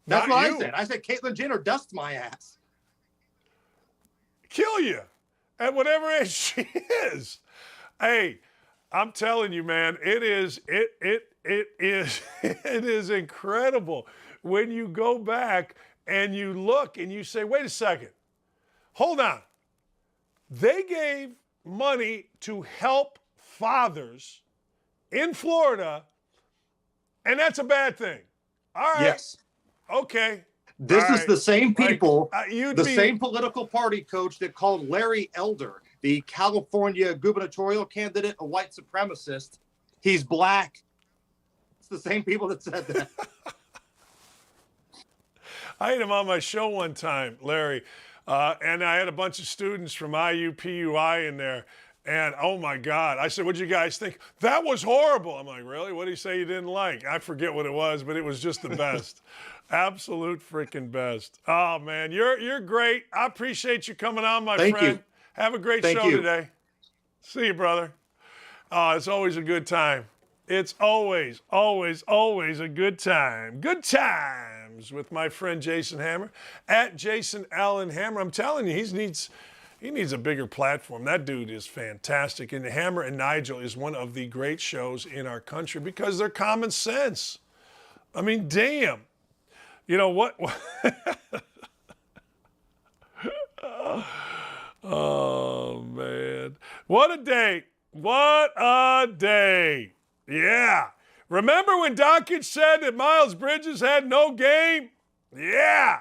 That's Not what you. I said. I said Caitlyn Jenner dust my ass. Kill you at whatever age she is. Hey, I'm telling you, man, it is it is incredible when you go back and you look and you say, wait a second, hold on. They gave money to help fathers in Florida, and that's a bad thing. All right. Yes. Okay. This All is right. the same people, Like, same political party coach that called Larry Elder, the California gubernatorial candidate, a white supremacist. He's black. It's the same people that said that. I had him on my show one time, Larry, and I had a bunch of students from IUPUI in there. And oh my God, I said, what'd you guys think? That was horrible. I'm like, really? What did he say you didn't like? I forget what it was, but it was just the best. Absolute freaking best. Oh man, you're great. I appreciate you coming on, my Thank friend. you. Have a great Thank show you. today. See you, brother. It's always a good time. It's always, always, always a good time. Good times with my friend Jason Hammer at Jason Allen Hammer. I'm telling you, he needs a bigger platform. That dude is fantastic. And Hammer and Nigel is one of the great shows in our country because they're common sense. I mean, damn. You know what? Oh, man. What a day. What a day. Yeah. Remember when Dakich said that Miles Bridges had no game? Yeah.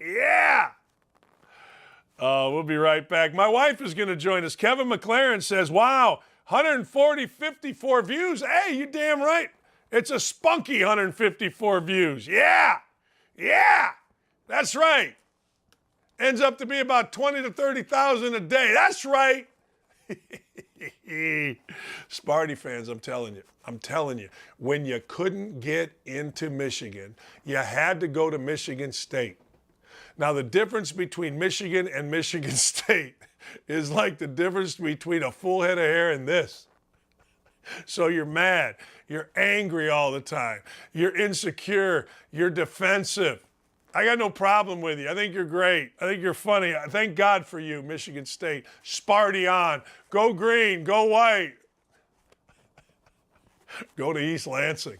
Yeah. We'll be right back. My wife is going to join us. Kevin McLaren says, wow, 54 views. Hey, you damn right. It's a spunky 154 views. Yeah. Yeah. That's right. Ends up to be about 20 to 30,000 a day. That's right. Sparty fans, I'm telling you, when you couldn't get into Michigan, you had to go to Michigan State. Now, the difference between Michigan and Michigan State is like the difference between a full head of hair and this. So you're mad, you're angry all the time, you're insecure, you're defensive. I got no problem with you. I think you're great. I think you're funny. I thank God for you, Michigan State. Sparty on. Go green, go white. Go to East Lansing.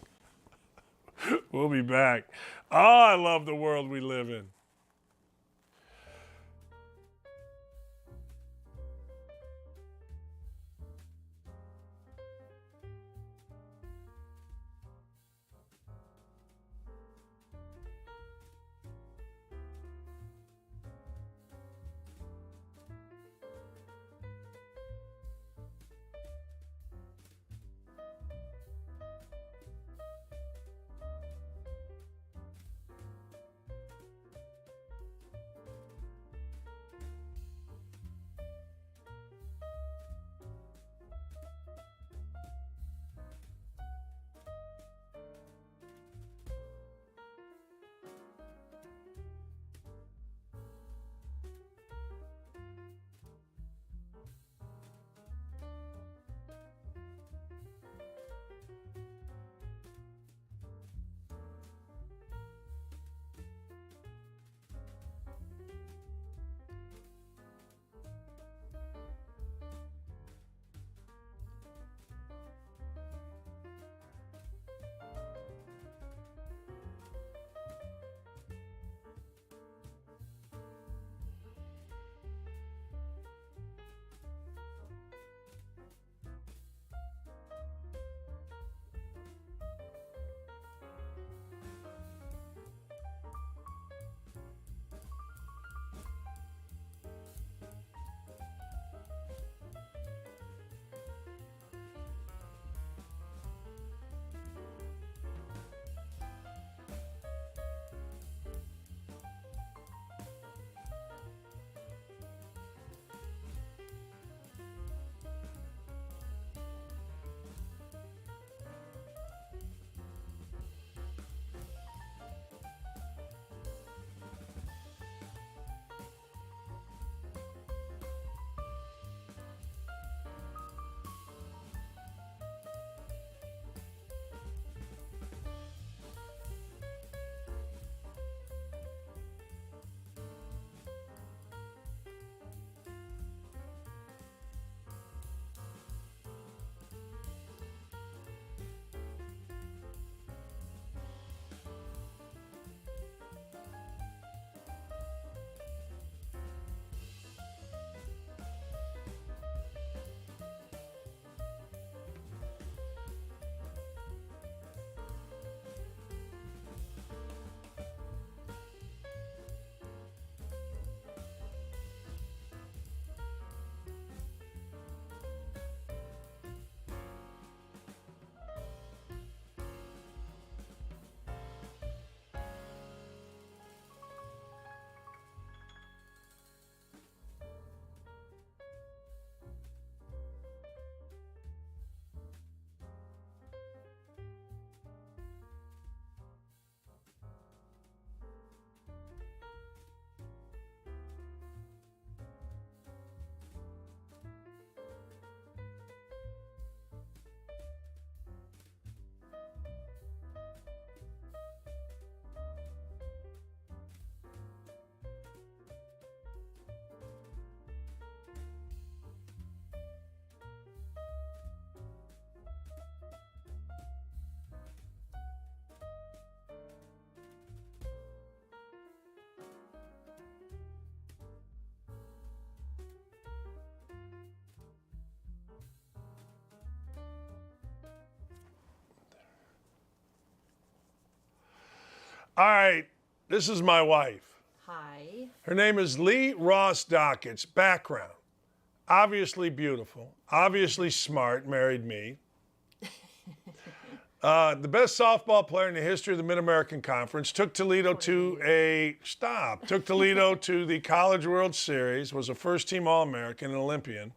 We'll be back. Oh, I love the world we live in. All right, this is my wife. Hi. Her name is Leigh Ross Dakich. Background. Obviously beautiful, obviously smart, married me. The best softball player in the history of the Mid-American Conference. Took Toledo to the College World Series, was a first-team All-American, an Olympian.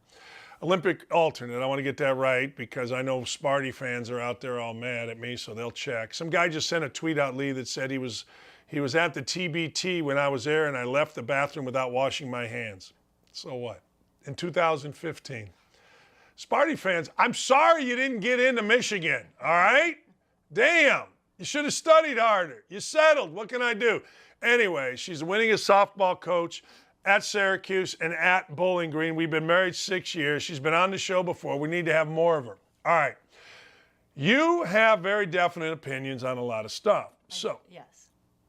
Olympic alternate, I want to get that right because I know Sparty fans are out there all mad at me, so they'll check. Some guy just sent a tweet out, Leigh, that said he was at the TBT when I was there and I left the bathroom without washing my hands. So what? In 2015. Sparty fans, I'm sorry you didn't get into Michigan, all right? Damn, you should have studied harder. You settled, what can I do? Anyway, she's the winningest softball coach at Syracuse and at Bowling Green. We've been married 6 years. She's been on the show before. We need to have more of her. All right. You have very definite opinions on a lot of stuff. Yes,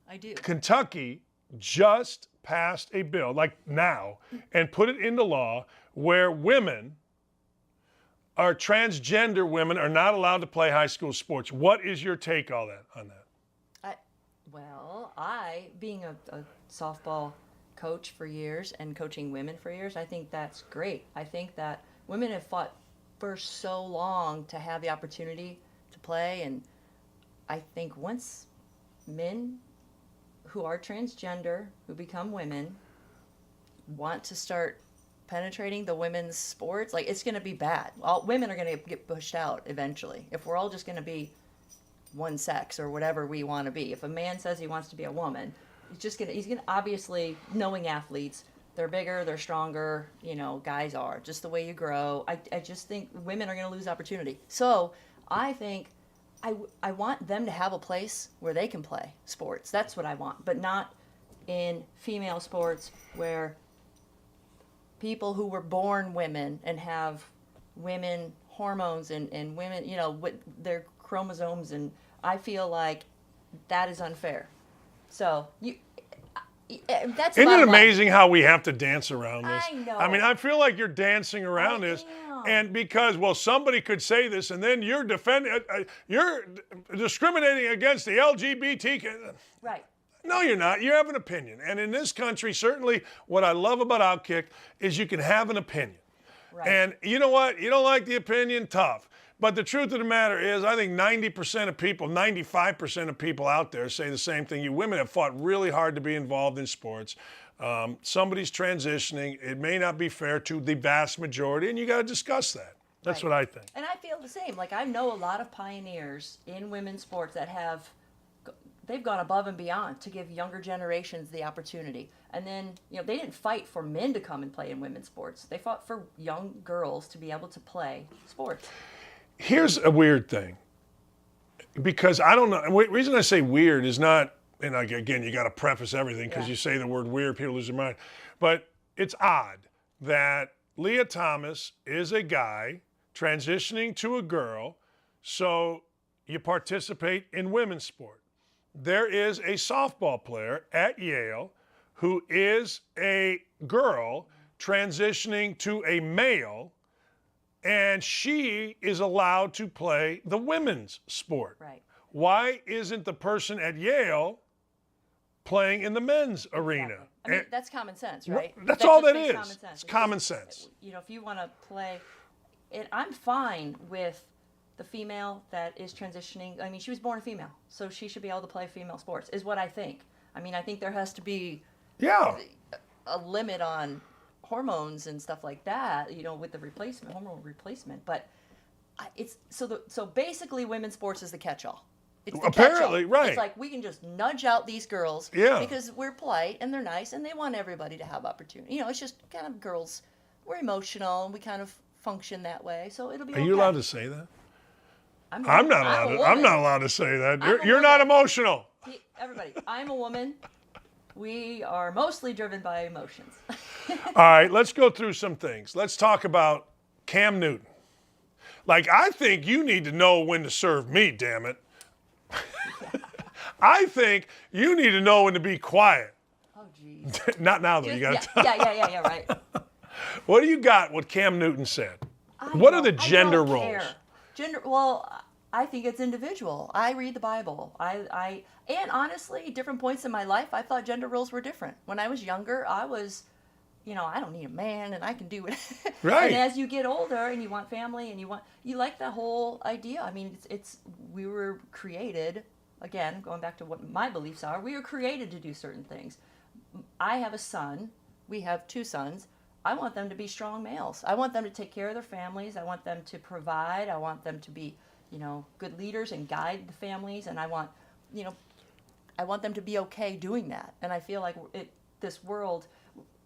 I do. Kentucky just passed a bill, like now, and put it into law where transgender women are not allowed to play high school sports. What is your take on that? Being a softball coach for years and coaching women for years, I think that's great. I think that women have fought for so long to have the opportunity to play, and I think once men who are transgender, who become women, want to start penetrating the women's sports, like, it's going to be bad. All women are going to get pushed out eventually. If we're all just going to be one sex or whatever we want to be. If a man says he wants to be a woman, he's gonna obviously, knowing athletes, they're bigger, they're stronger, guys are, just the way you grow. I just think women are going to lose opportunity. So I think I want them to have a place where they can play sports. That's what I want, but not in female sports where people who were born women and have women hormones and women, with their chromosomes, and I feel like that is unfair. So that's Isn't it amazing how we have to dance around this? I know. I mean, I feel like you're dancing around this, and because somebody could say this, and then you're you're discriminating against the LGBT. Right. No, you're not. You have an opinion, and in this country, certainly, what I love about Outkick is you can have an opinion. Right. And you know what? You don't like the opinion, tough. But the truth of the matter is, I think 90% of people, 95% of people out there say the same thing. You women have fought really hard to be involved in sports. Somebody's transitioning. It may not be fair to the vast majority, and you got to discuss that. That's what I think. And I feel the same. Like, I know a lot of pioneers in women's sports that they've gone above and beyond to give younger generations the opportunity. And then, they didn't fight for men to come and play in women's sports. They fought for young girls to be able to play sports. Here's a weird thing, because I don't know. And the reason I say weird is not, and again, you got to preface everything because you say the word weird, people lose their mind. But it's odd that Leah Thomas is a guy transitioning to a girl, so you participate in women's sport. There is a softball player at Yale who is a girl transitioning to a male, and she is allowed to play the women's sport. Right. Why isn't the person at Yale playing in the men's arena? I mean, that's common sense, right? That's all just that makes is. common sense. It's common sense. If you want to play, I'm fine with the female that is transitioning. I mean, she was born a female, so she should be able to play female sports, is what I think. I mean, I think there has to be a limit on hormones and stuff like that, with the hormone replacement. But so basically, women's sports is the catch-all. It's the Apparently, catch-all. right. It's like we can just nudge out these girls because we're polite and they're nice and they want everybody to have opportunity. It's just kind of girls. We're emotional and we kind of function that way, so it'll be. Are you allowed to say that? I'm not allowed to say that. You're not emotional. Everybody, I'm a woman. We are mostly driven by emotions. All right, let's go through some things. Let's talk about Cam Newton. Like, I think you need to know when to serve me, damn it. I think you need to know when to be quiet. Oh, geez. Not now, though. You got to yeah, right. What do you got, what Cam Newton said? What are the gender roles? Well, I think it's individual. I read the Bible. And honestly, different points in my life, I thought gender roles were different. When I was younger, I was, I don't need a man and I can do it. Right. And as you get older and you want family and you like the whole idea. I mean, we were created, again, going back to what my beliefs are, we were created to do certain things. I have a son. We have 2 sons. I want them to be strong males. I want them to take care of their families. I want them to provide. I want them to be, good leaders and guide the families. And I want them to be okay doing that. And I feel like this world,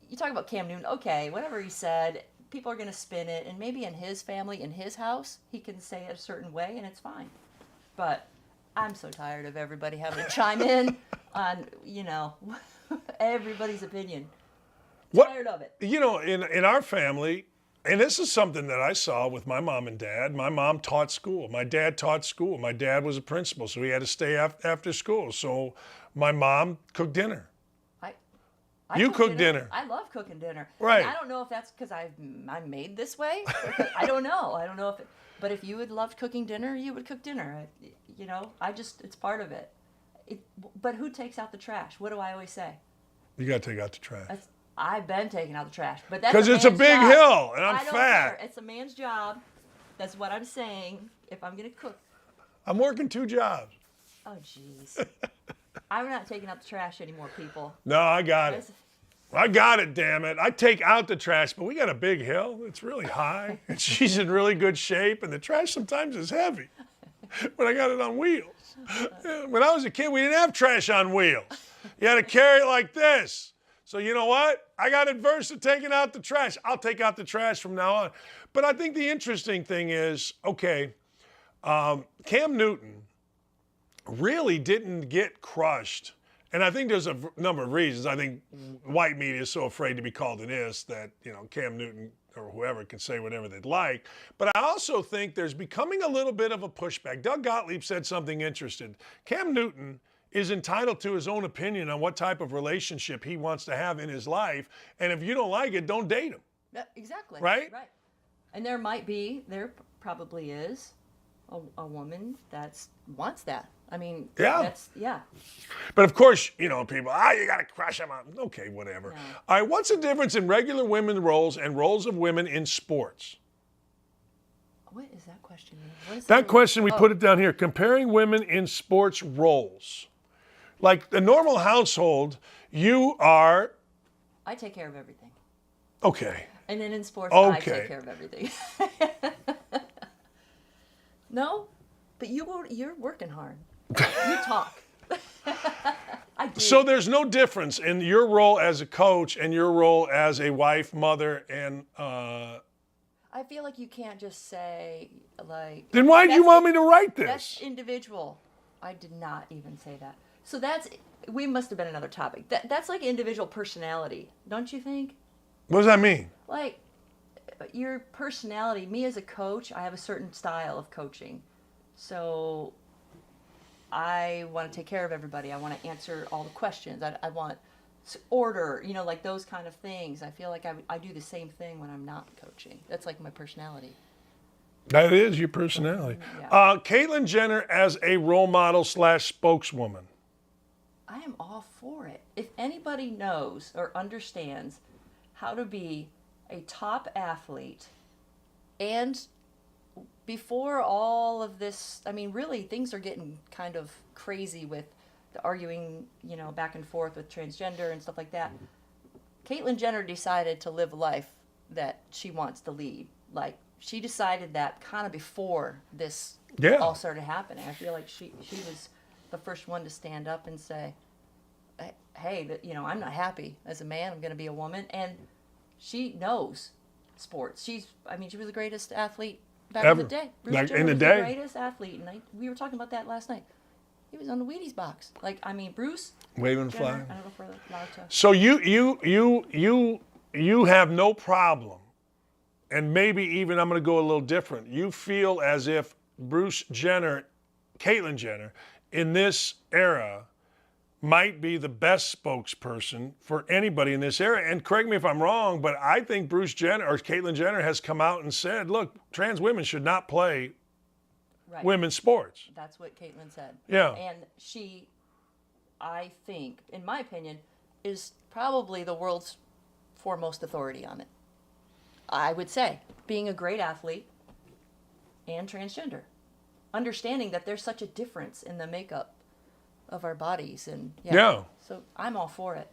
you talk about Cam Newton, okay, whatever he said, people are going to spin it. And maybe in his family, in his house, he can say it a certain way and it's fine. But I'm so tired of everybody having to chime in on, everybody's opinion. Tired of it. In our family, and this is something that I saw with my mom and dad. My mom taught school. My dad taught school. My dad was a principal, so he had to stay after school. So my mom cooked dinner. You cook dinner. I love cooking dinner. Right. And I don't know if that's because I'm made this way. I don't know. I don't know but if you would love cooking dinner, you would cook dinner. It's part of it. But who takes out the trash? What do I always say? You got to take out the trash. I've been taking out the trash, but that's because it's a big job. hill, and I'm I don't fat. care. It's a man's job. That's what I'm saying. If I'm gonna cook, I'm working 2 jobs. oh jeez, I'm not taking out the trash anymore, people. No, I got it. I got it, damn it. I take out the trash, but we got a big hill. It's really high, and she's in really good shape, and the trash sometimes is heavy. But I got it on wheels. When I was a kid, we didn't have trash on wheels. You had to carry it like this. So you know what? I got adverse to taking out the trash. I'll take out the trash from now on. But I think the interesting thing is, okay, Cam Newton really didn't get crushed. And I think there's a number of reasons. I think white media is so afraid to be called an is that, Cam Newton or whoever can say whatever they'd like. But I also think there's becoming a little bit of a pushback. Doug Gottlieb said something interesting. Cam Newton is entitled to his own opinion on what type of relationship he wants to have in his life. And if you don't like it, don't date him. Yeah, exactly. Right? Right. And there probably is a woman that wants that. I mean, yeah. But of course, people, you got to crush him on. Okay, whatever. No. All right, what's the difference in regular women roles and roles of women in sports? What is that question? What is That question, we put it down here. Comparing women in sports roles. Like the normal household, you are... I take care of everything. Okay. And then in sports, I take care of everything. No, but you're working hard. You talk. I do. So there's no difference in your role as a coach and your role as a wife, mother, and... I feel like you can't just say, like... Then why did you want me to write this? That's individual. I did not even say that. So we must have been another topic. That's like individual personality, don't you think? What does that mean? Like, your personality, me as a coach, I have a certain style of coaching. So I want to take care of everybody. I want to answer all the questions. I want order, like those kind of things. I feel like I do the same thing when I'm not coaching. That's like my personality. That is your personality. Yeah. Caitlyn Jenner as a role model / spokeswoman. I am all for it. If anybody knows or understands how to be a top athlete, and before all of this, I mean, really, things are getting kind of crazy with the arguing, back and forth with transgender and stuff like that. Caitlyn Jenner decided to live a life that she wants to lead. Like, she decided that kind of before this all started happening. I feel like she was the first one to stand up and say, hey, I'm not happy as a man. I'm going to be a woman. And she knows sports. She was the greatest athlete back in the day. Bruce Jenner was the greatest athlete. And we were talking about that last night. He was on the Wheaties box. Bruce. Waving Jenner, flag. I don't know if we're allowed to. So you have no problem, and maybe even I'm going to go a little different. You feel as if Caitlyn Jenner, in this era, might be the best spokesperson for anybody in this era. And correct me if I'm wrong, but I think Caitlyn Jenner has come out and said, look, trans women should not play Right. women's sports. That's what Caitlin said. Yeah. And she, I think, in my opinion, is probably the world's foremost authority on it. I would say, being a great athlete and transgender, understanding that there's such a difference in the makeup of our bodies, and Yeah. So I'm all for it.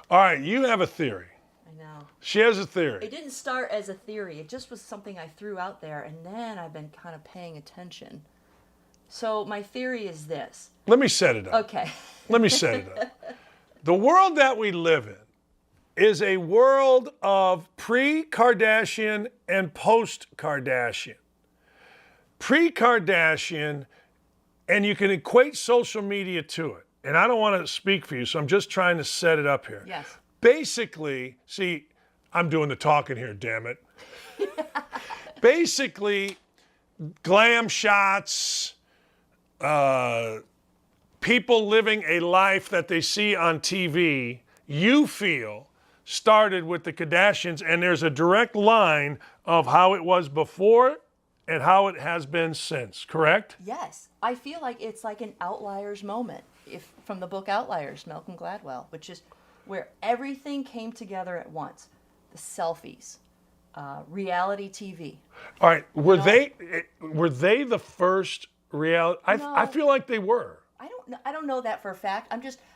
All right, you have a theory. I know. She has a theory. It didn't start as a theory. It just was something I threw out there, and then I've been kind of paying attention. So my theory is this. Let me set it up. Okay. Let me set it up. The world that we live in is a world of pre-Kardashian and post-Kardashian. Pre-Kardashian, and you can equate social media to it. And I don't want to speak for you, so I'm just trying to set it up here. Yes. Basically, see, I'm doing the talking here, damn it. Basically, glam shots, people living a life that they see on TV, you feel, started with the Kardashians, and there's a direct line of how it was before and how it has been since, correct? Yes. I feel like it's like an outliers moment, if from the book Outliers, Malcolm Gladwell, which is where everything came together at once. The selfies, reality TV. All right, were they the first reality? No. I feel like they were. I don't know that for a fact.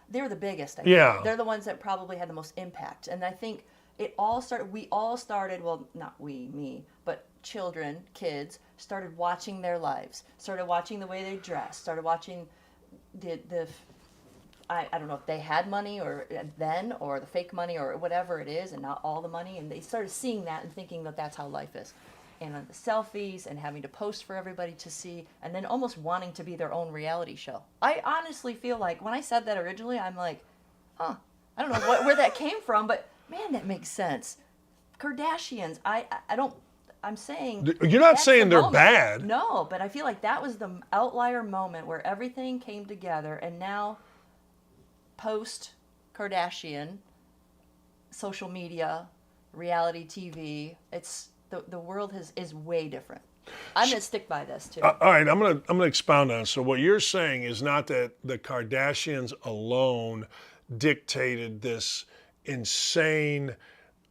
They're the biggest. I Yeah. think. They're the ones that probably had the most impact. And I think we all started, well, not we, me, but children, kids, started watching their lives, started watching the way they dressed, started watching I don't know if they had money or then, or the fake money or whatever it is, and not all the money. And they started seeing that and thinking that that's how life is. And on the selfies and having to post for everybody to see, and then almost wanting to be their own reality show. I honestly feel like when I said that originally, I'm like, I don't know where that came from, but man, that makes sense. Kardashians, I'm saying... You're not saying they're moment. bad. No, but I feel like that was the outlier moment where everything came together, and now post-Kardashian, social media, reality TV, it's... The world is way different. I'm going to stick by this, too. All right, I'm gonna expound on it. So what you're saying is not that the Kardashians alone dictated this insane,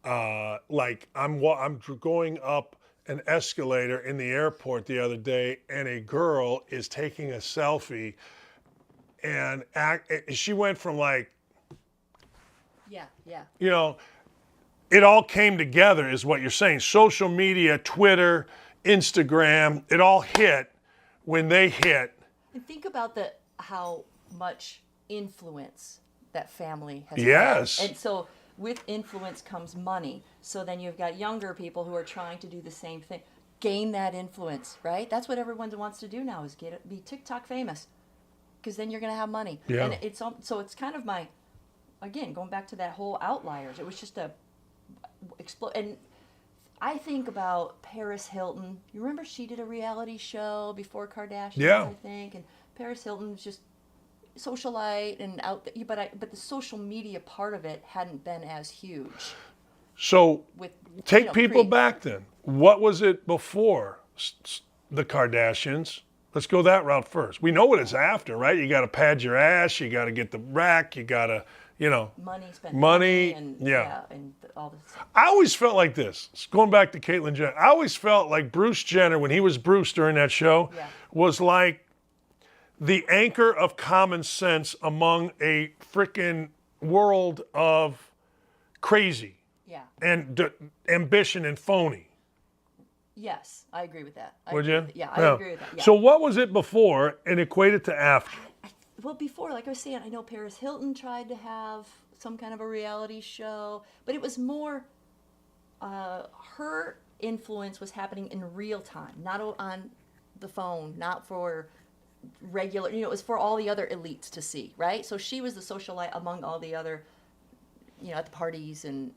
like I'm going up an escalator in the airport the other day, and a girl is taking a selfie, and she went from like, Yeah. you know, it all came together is what you're saying. Social media, Twitter, Instagram, it all hit when they hit. And think about how much influence that family has Yes. had. And so with influence comes money. So then you've got younger people who are trying to do the same thing. Gain that influence, right? That's what everyone wants to do now, is be TikTok famous. Because then you're going to have money. Yeah. And it's kind of again, going back to that whole outliers. It was just and I think about Paris Hilton. You remember she did a reality show before Kardashian, Yeah. I think, and Paris Hilton was just socialite and out there, but the social media part of it hadn't been as huge. So With take people back then. What was it before the Kardashians? Let's go that route first. We know what it's after, right? You got to pad your ass. You got to get the rack. You got to, spend money, and and all this. I always felt like this. Going back to Caitlyn Jenner, I always felt like Bruce Jenner, when he was Bruce during that show, was like the anchor of common sense among a freaking world of crazy and ambition and phony. Yes, I agree with that. Would you? Yeah, I agree with that. Yeah. So what was it before and equated to after? Well, before, like I was saying, I know Paris Hilton tried to have some kind of a reality show, but it was more, her influence was happening in real time, not on the phone, not for regular, it was for all the other elites to see, right? So she was the socialite among all the other, at the parties and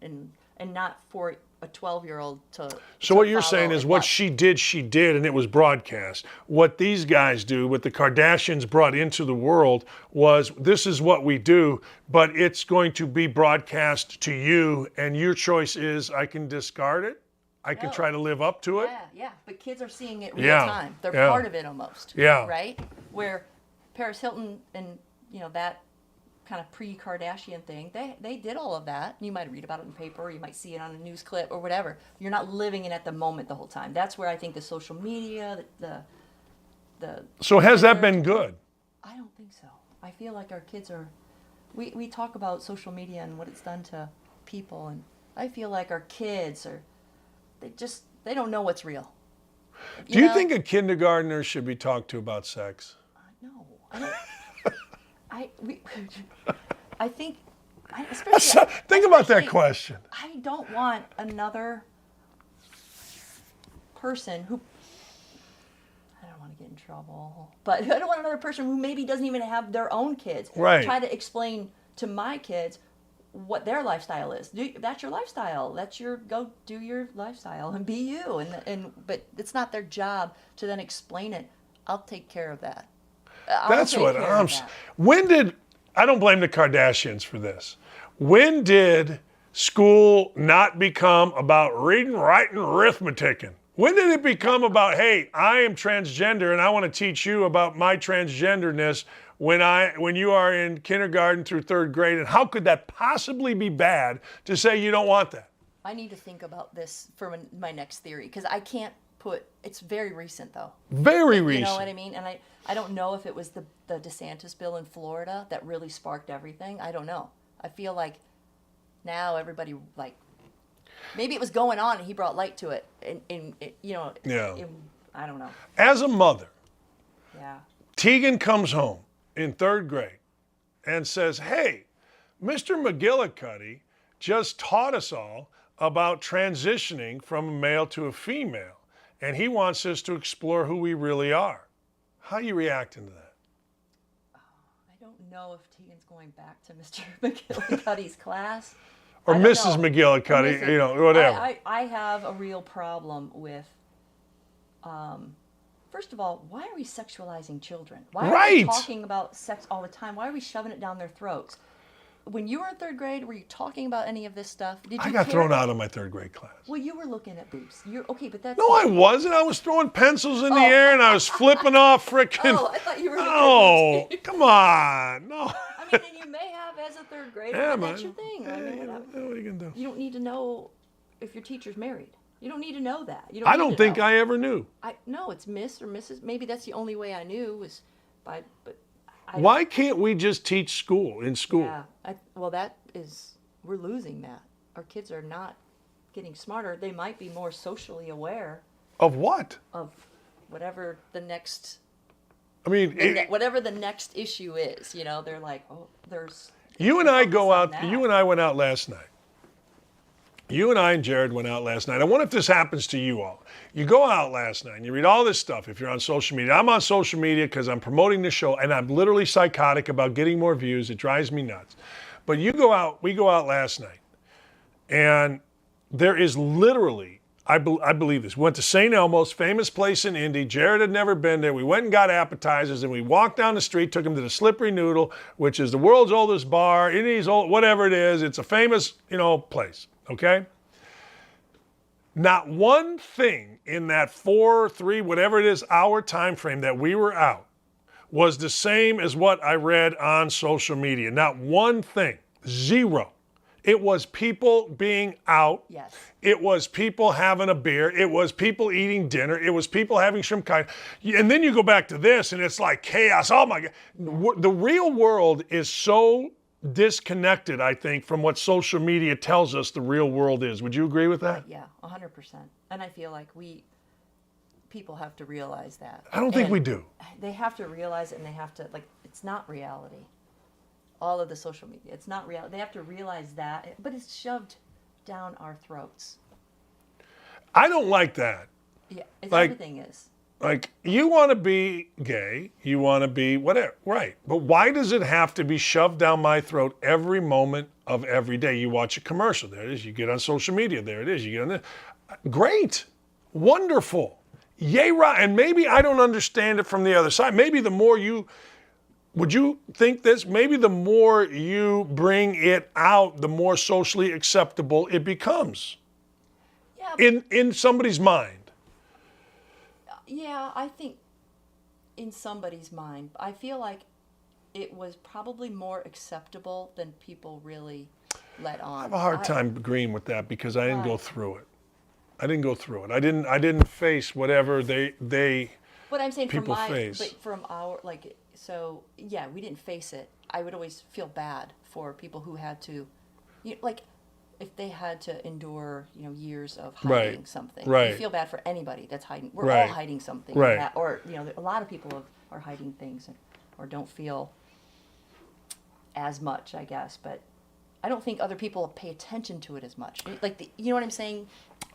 not for a 12-year-old to So what you're saying is what she did, and it was broadcast. What these guys do, what the Kardashians brought into the world was, this is what we do, but it's going to be broadcast to you, and your choice is, I can discard it, I can No. try to live up to it. Yeah. But kids are seeing it real Yeah, time. They're yeah. part of it almost. Yeah. Right? Where Paris Hilton and, that kind of pre-Kardashian thing, they did all of that. You might read about it in the paper, or you might see it on a news clip or whatever. You're not living it at the moment the whole time. That's where I think the social media, the So has that been good? I don't think so. I feel like our kids are, we talk about social media and what it's done to people, and I feel like our kids they don't know what's real. Do you think a kindergartner should be talked to about sex? No, I don't. I think, especially. Think about that especially, question. I don't want another person who. I don't want to get in trouble, but I don't want another person who maybe doesn't even have their own kids. Right. Try to explain to my kids what their lifestyle is. That's your lifestyle. Go do your lifestyle and be you. But it's not their job to then explain it. I'll take care of that. That's what I'm saying. I don't blame the Kardashians for this. When did school not become about reading, writing, arithmeticing? When did it become about, hey, I am transgender and I want to teach you about my transgenderness when you are in kindergarten through third grade? And how could that possibly be bad to say you don't want that? I need to think about this for my next theory, because I can't it's very recent though. Very recent. You know what I mean? And I don't know if it was the DeSantis bill in Florida that really sparked everything. I don't know. I feel like now everybody, like, maybe it was going on and he brought light to it. I don't know. As a mother, Yeah. Tegan comes home in third grade and says, hey, Mr. McGillicuddy just taught us all about transitioning from a male to a female, and he wants us to explore who we really are. How are you reacting to that? I don't know if Tegan's going back to Mr. McGillicuddy's class. Or I don't Mrs. know. McGillicuddy, whatever. I have a real problem with, first of all, why are we sexualizing children? Why are we talking about sex all the time? Why are we shoving it down their throats? When you were in third grade, were you talking about any of this stuff? I got thrown out of my third grade class. Well, you were looking at boobs. Okay, but that's... No, I wasn't. I was throwing pencils in the air and I was flipping off frickin'... Oh, I thought you were looking Oh, at boobs. come on. No. I mean, and you may have as a third grader, Yeah, but that's man. your thing. Yeah, I mean, what are you going to do? you don't need to know if your teacher's married. You don't need to know that. I don't think I ever knew. No, it's Miss or Mrs. Maybe that's the only way I knew was by... But Why can't we just teach in school? Yeah, we're losing that. Our kids are not getting smarter. They might be more socially aware Of what? of whatever the next, I mean, whatever the next issue is. They're like, oh, there's. you and I go out. that. You and I went out last night. You and I and Jared went out last night. I wonder if this happens to you all. You go out last night and you read all this stuff if you're on social media. I'm on social media because I'm promoting the show and I'm literally psychotic about getting more views. It drives me nuts. But we go out last night and there is literally, I believe this, we went to St. Elmo's, famous place in Indy. Jared had never been there. We went and got appetizers and we walked down the street, took him to the Slippery Noodle, which is the world's oldest bar, Indy's old, whatever it is. It's a famous, place, okay? Not one thing in that 4, 3, whatever it is, hour time frame that we were out was the same as what I read on social media. Not one thing. Zero. It was people being out. Yes. It was people having a beer. It was people eating dinner. It was people having shrimp kind. And then you go back to this and it's like chaos. Oh my God. The real world is so disconnected, I think, from what social media tells us the real world is. Would you agree with that? Yeah, 100%. And I feel like people have to realize that. I don't think we do. They have to realize it, and they have to, it's not reality. All of the social media, it's not real. They have to realize that, but it's shoved down our throats. I don't like that. Yeah, everything is. Like, you want to be gay, you want to be whatever, right. But why does it have to be shoved down my throat every moment of every day? You watch a commercial, there it is. You get on social media, there it is. You get on there. Great. Wonderful. Yay, right. And maybe I don't understand it from the other side. Maybe the more would you think this? Maybe the more you bring it out, the more socially acceptable it becomes. Yeah, in somebody's mind. Yeah, I think in somebody's mind. I feel like it was probably more acceptable than people really let on. I have a hard time agreeing with that because I didn't go Why? through it. I didn't face whatever they But I'm saying people face. but from our so yeah, we didn't face it. I would always feel bad for people who had to, like, if they had to endure, years of hiding something. Right. You feel bad for anybody that's hiding. We're Right. all hiding something. Right. Or a lot of people are hiding things, or don't feel as much, I guess. But I don't think other people pay attention to it as much. Like, you know what I'm saying?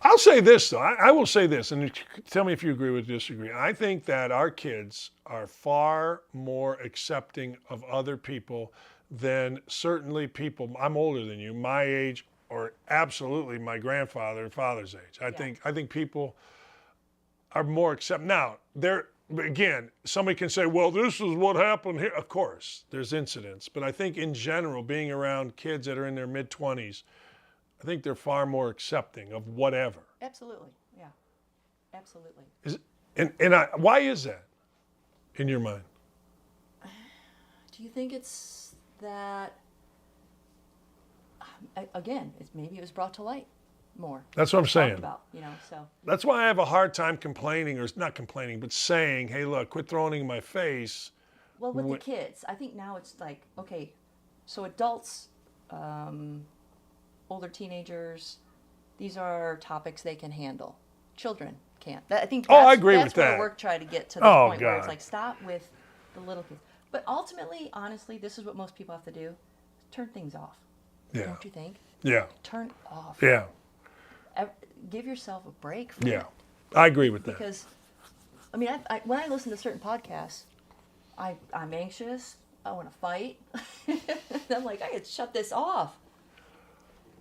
I'll say this, though. I will say this, and tell me if you agree or disagree. I think that our kids are far more accepting of other people than certainly people, I'm older than you, my age, or absolutely my grandfather and father's age. I think people are more accepting. Now, again, somebody can say, well, this is what happened here. Of course, there's incidents. But I think in general, being around kids that are in their mid-20s, I think they're far more accepting of whatever. Absolutely. Yeah. Absolutely. Why is that in your mind? Do you think it's that, again, maybe it was brought to light more? That's what I'm saying. Talked about, so. That's why I have a hard time complaining, or not complaining, but saying, hey, look, quit throwing it in my face. Well, with the kids, I think now it's like, okay, so adults, older teenagers, these are topics they can handle. Children can't. I think I agree with that's where that. we're trying to get to the point where it's God. like, stop with the little kids. But ultimately, honestly, this is what most people have to do. Turn things off. Yeah. Don't you think? Yeah. Turn off. Yeah. Give yourself a break from Yeah. it. I agree with that. Because, I mean, when I listen to certain podcasts, I'm anxious. I want to fight. I'm like, I could shut this off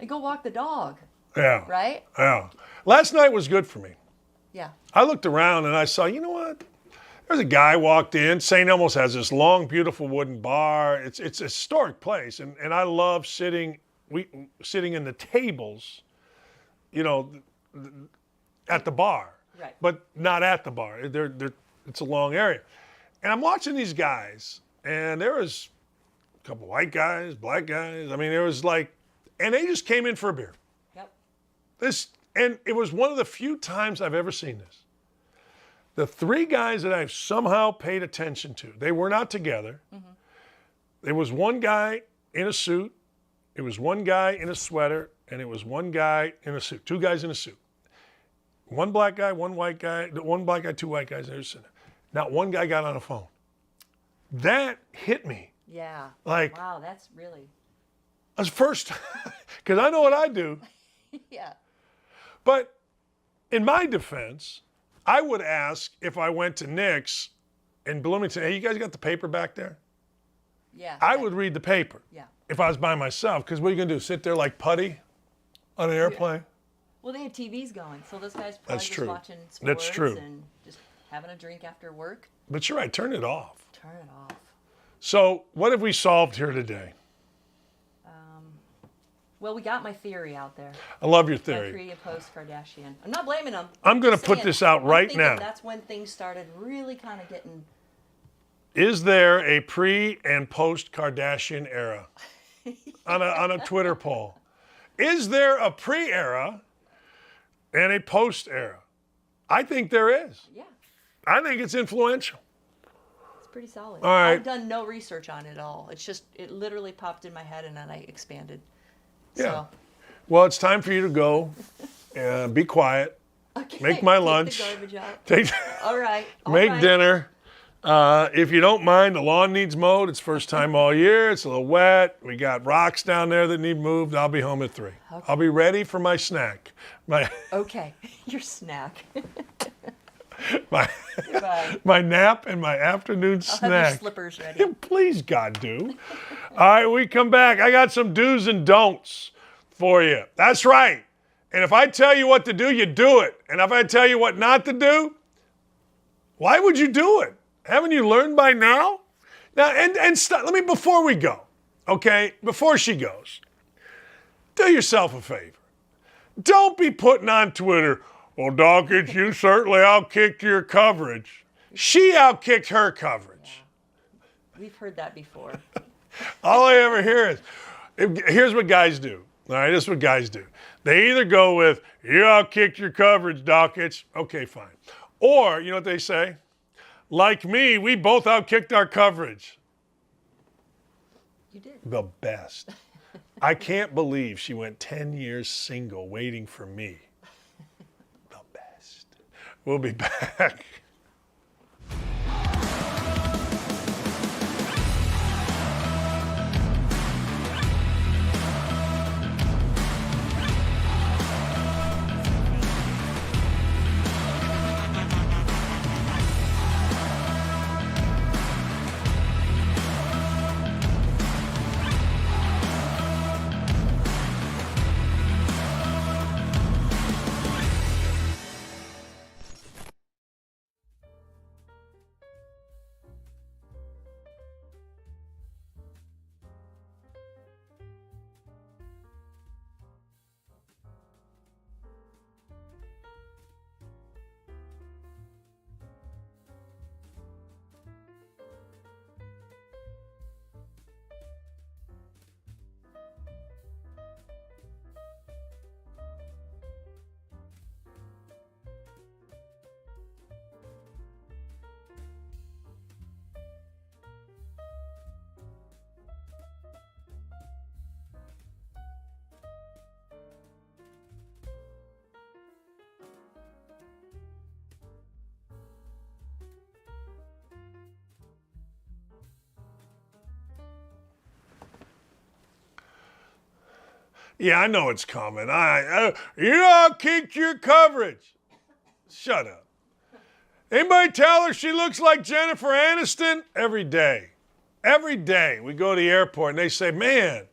and go walk the dog. Yeah. Right? Yeah. Last night was good for me. Yeah. I looked around and I saw, you know what? There's a guy walked in. St. Elmo's has this long, beautiful wooden bar. It's a historic place, and I love sitting in the tables, at the bar. Right. But not at the bar. It's a long area. And I'm watching these guys, and there was a couple white guys, black guys. I mean, there was and they just came in for a beer. Yep. And it was one of the few times I've ever seen this. The three guys that I've somehow paid attention to, they were not together. Mm-hmm. There was one guy in a suit, it was one guy in a sweater, and it was one guy in a suit. Two guys in a suit. One black guy, one white guy, one black guy, two white guys. Not one guy got on a phone. That hit me. Yeah. Wow, that's really. That's first, because I know what I do. Yeah. But in my defense, I would ask if I went to Nick's in Bloomington, hey, you guys got the paper back there? Yeah. I would read the paper. Yeah. If I was by myself, because what are you going to do, sit there like putty on an airplane? Well, they have TVs going, so those guys probably That's just true. watching sports That's true. and just having a drink after work. But you're right, turn it off. Turn it off. So what have we solved here today? Well, we got my theory out there. I love your My theory. pre and post Kardashian. I'm not blaming them. I'm going to Just put saying, this out I'm right thinking now. That's when things started really kind of getting. Is there a pre and post Kardashian era? on a Twitter poll. Is there a pre-era and a post-era? I think there is. Yeah, I think it's influential. it's pretty solid. All right. I've done no research on it at all. It literally popped in my head and then I expanded. Yeah. So, Well, it's time for you to go. Be quiet. okay. Make my Take lunch. The garbage out. Take, All right. all make right. dinner. If you don't mind, the lawn needs mowed. It's first time all year. It's a little wet. We got rocks down there that need moved. I'll be home at 3. Okay. I'll be ready for my snack. Okay, your snack. My, Goodbye. my nap and my afternoon I'll snack. have your slippers ready. Please, God, do. All right, we come back. I got some do's and don'ts for you. That's right. And if I tell you what to do, you do it. And if I tell you what not to do, why would you do it? Haven't you learned by now? Now, and let me, before we go, okay, before she goes, do yourself a favor. Don't be putting on Twitter, well, Dakich, you certainly outkicked your coverage. She outkicked her coverage. We've heard that before. All I ever hear is, here's what guys do. All right, this is what guys do. They either go with, you outkicked your coverage, Dakich. Okay, fine. Or, you know what they say? Like me, we both outkicked our coverage. You did. The best. I can't believe she went 10 years single waiting for me. The best. We'll be back. Yeah, I know it's coming. You outkicked your coverage. Shut up. Anybody tell her she looks like Jennifer Aniston? Every day. Every day we go to the airport and they say, man,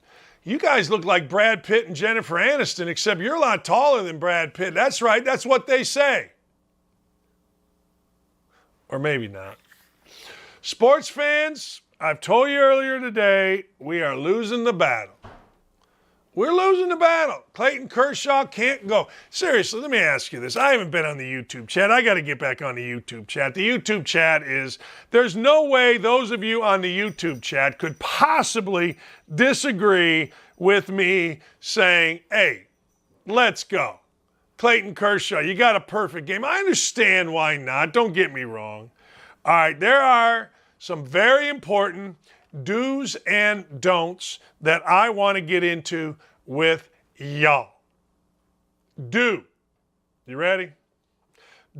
you guys look like Brad Pitt and Jennifer Aniston, except you're a lot taller than Brad Pitt. That's right. That's what they say. Or maybe not. Sports fans, I've told you earlier today, we are losing the battle. We're losing the battle. Clayton Kershaw can't go. Seriously, let me ask you this. I haven't been on the YouTube chat. I got to get back on the YouTube chat. The YouTube chat is, there's no way those of you on the YouTube chat could possibly disagree with me saying, hey, let's go. Clayton Kershaw, you got a perfect game. I understand why not. Don't get me wrong. All right, there are some very important do's and don'ts that I want to get into with y'all. Do. You ready?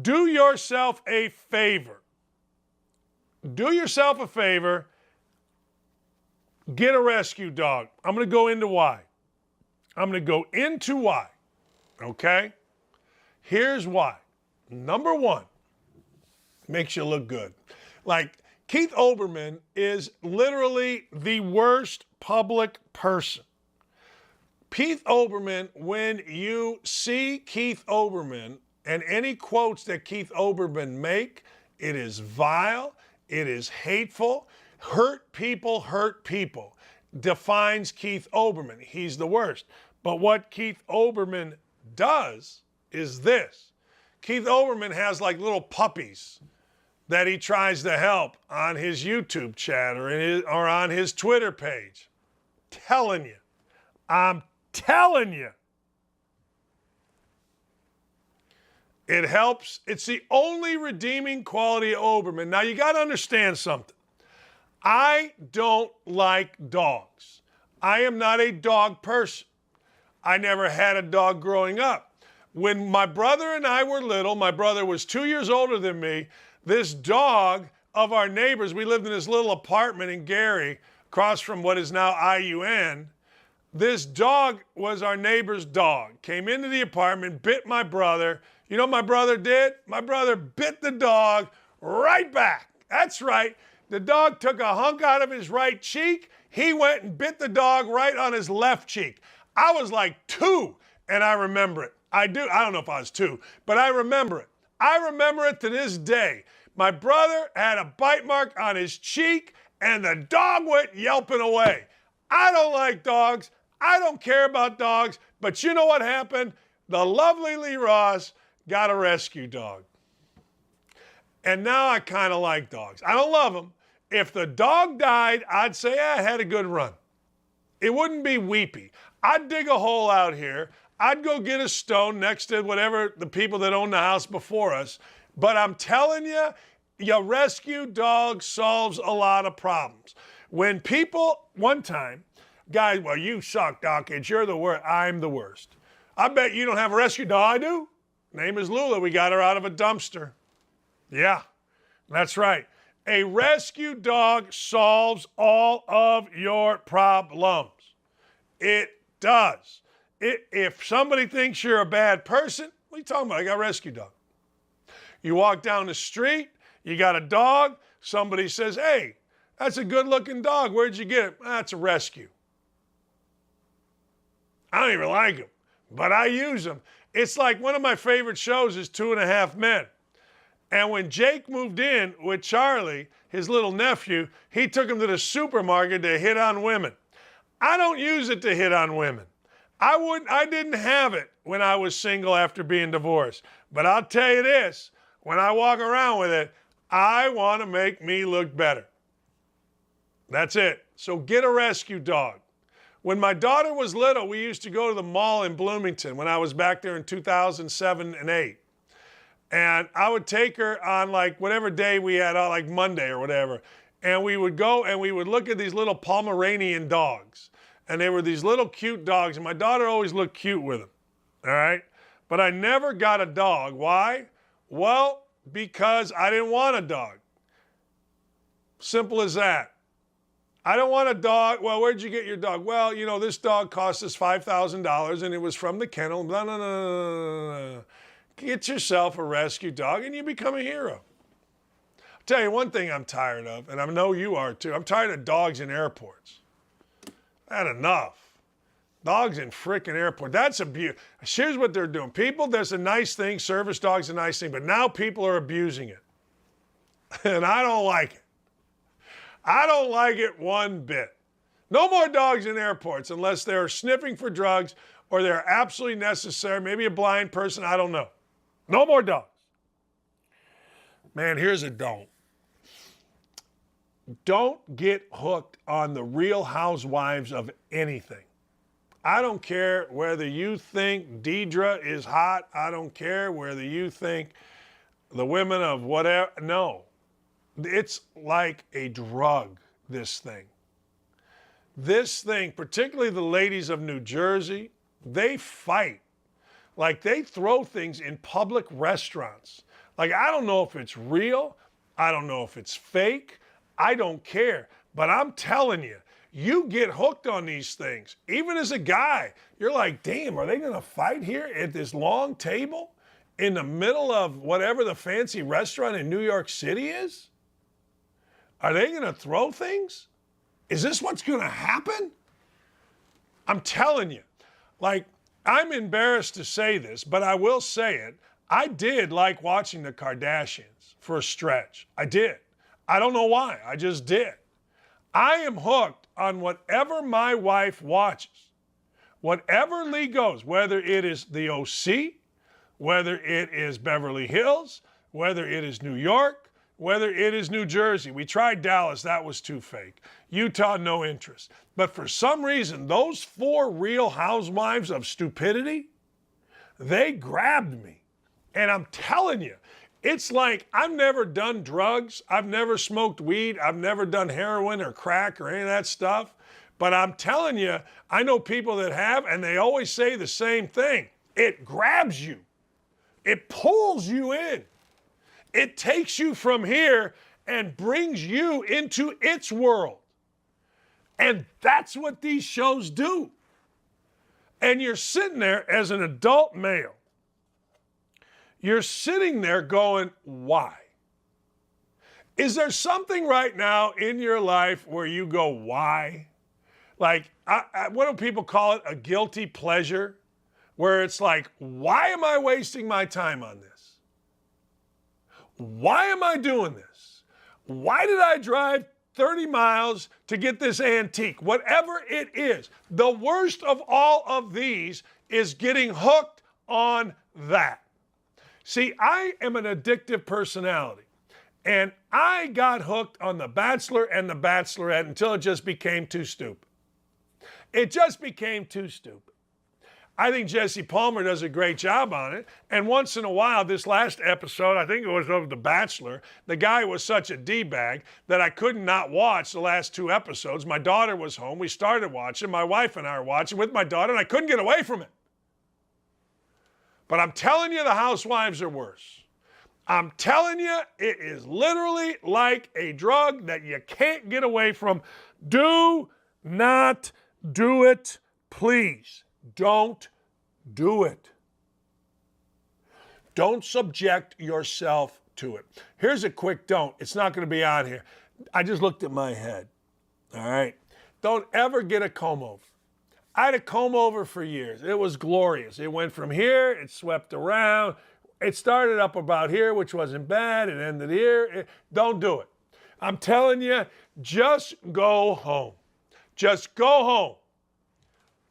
Do yourself a favor. Do yourself a favor. Get a rescue dog. I'm going to go into why. Okay? Here's why. Number one, makes you look good. Like, Keith Olbermann is literally the worst public person. Keith Olbermann, when you see Keith Olbermann and any quotes that Keith Olbermann make, it is vile, it is hateful. Hurt people defines Keith Olbermann. He's the worst. But what Keith Olbermann does is this. Keith Olbermann has like little puppies that he tries to help on his YouTube chat or on his Twitter page. I'm telling you. It helps. It's the only redeeming quality of Olbermann. Now, you got to understand something. I don't like dogs. I am not a dog person. I never had a dog growing up. When my brother and I were little, my brother was 2 years older than me, this dog of our neighbors, we lived in this little apartment in Gary, across from what is now IUN. This dog was our neighbor's dog. Came into the apartment, bit my brother. You know what my brother did? My brother bit the dog right back. That's right. The dog took a hunk out of his right cheek. He went and bit the dog right on his left cheek. I was like 2, and I remember it. I don't know if I was 2, but I remember it. I remember it to this day. My brother had a bite mark on his cheek, and the dog went yelping away. I don't like dogs. I don't care about dogs, but you know what happened? the lovely Leigh Ross got a rescue dog. And now I kind of like dogs. I don't love them. If the dog died, I'd say I had a good run. It wouldn't be weepy. I'd dig a hole out here. I'd go get a stone next to whatever the people that own the house before us. But I'm telling you, your rescue dog solves a lot of problems. When people, one time, guys, well, you suck, Dakich. You're the worst. I'm the worst. I bet you don't have a rescue dog. I do. Name is Lula. We got her out of a dumpster. Yeah, that's right. A rescue dog solves all of your problems. It does. If somebody thinks you're a bad person, what are you talking about? I got a rescue dog. You walk down the street, you got a dog, somebody says, hey, that's a good-looking dog. Where'd you get it? That's a rescue. I don't even like them, but I use them. It's like one of my favorite shows is 2.5 Men. And when Jake moved in with Charlie, his little nephew, he took him to the supermarket to hit on women. I don't use it to hit on women. I didn't have it when I was single after being divorced. But I'll tell you this, when I walk around with it, I want to make me look better. That's it. So get a rescue dog. When my daughter was little, we used to go to the mall in Bloomington when I was back there in 2007 and 8. And I would take her on like whatever day we had, like Monday or whatever. And we would go and we would look at these little Pomeranian dogs. And they were these little cute dogs. And my daughter always looked cute with them. All right? But I never got a dog. Why? Well, because I didn't want a dog. Simple as that. I don't want a dog. Well, where'd you get your dog? Well, you know, this dog cost us $5,000 and it was from the kennel. Blah, blah, blah, blah, blah. Get yourself a rescue dog and you become a hero. I'll tell you one thing I'm tired of, and I know you are too. I'm tired of dogs in airports. I had enough. Dogs in frickin' airport. That's abuse. Here's what they're doing. People, there's a nice thing. Service dogs a nice thing. But now people are abusing it. And I don't like it. I don't like it one bit. No more dogs in airports unless they're sniffing for drugs or they're absolutely necessary. Maybe a blind person. I don't know. No more dogs. Man, here's a don't. Don't get hooked on the Real Housewives of anything. I don't care whether you think Deidre is hot. I don't care whether you think the women of whatever. No. It's like a drug, this thing. This thing, particularly the ladies of New Jersey, they fight. Like they throw things in public restaurants. Like I don't know if it's real. I don't know if it's fake. I don't care. But I'm telling you, you get hooked on these things. Even as a guy, you're like, damn, are they going to fight here at this long table in the middle of whatever the fancy restaurant in New York City is? Are they going to throw things? Is this what's going to happen? I'm telling you, like, I'm embarrassed to say this, but I will say it. I did like watching the Kardashians for a stretch. I did. I don't know why. I just did. I am hooked on whatever my wife watches. Whatever Leigh goes, whether it is the OC, whether it is Beverly Hills, whether it is New York, whether it is New Jersey. We tried Dallas. That was too fake. Utah, no interest. But for some reason, those 4 Real Housewives of stupidity, they grabbed me. And I'm telling you, it's like I've never done drugs. I've never smoked weed. I've never done heroin or crack or any of that stuff. But I'm telling you, I know people that have, and they always say the same thing. It grabs you. It pulls you in. It takes you from here and brings you into its world. And that's what these shows do. And you're sitting there as an adult male. You're sitting there going, why? Is there something right now in your life where you go, why? Like, what do people call it? A guilty pleasure? Where it's like, why am I wasting my time on this? Why am I doing this? Why did I drive 30 miles to get this antique? Whatever it is, the worst of all of these is getting hooked on that. See, I am an addictive personality. And I got hooked on The Bachelor and The Bachelorette until it just became too stupid. It just became too stupid. I think Jesse Palmer does a great job on it. And once in a while, this last episode, I think it was of The Bachelor, the guy was such a D-bag that I could not watch the last 2 episodes. My daughter was home. We started watching. My wife and I were watching with my daughter, and I couldn't get away from it. But I'm telling you, the housewives are worse. I'm telling you, it is literally like a drug that you can't get away from. Do not do it, please. Don't do it. Don't subject yourself to it. Here's a quick don't. It's not going to be on here. I just looked at my head. All right. Don't ever get a comb over. I had a comb over for years. It was glorious. It went from here, it swept around. It started up about here, which wasn't bad. It ended here. Don't do it. I'm telling you, just go home. Just go home.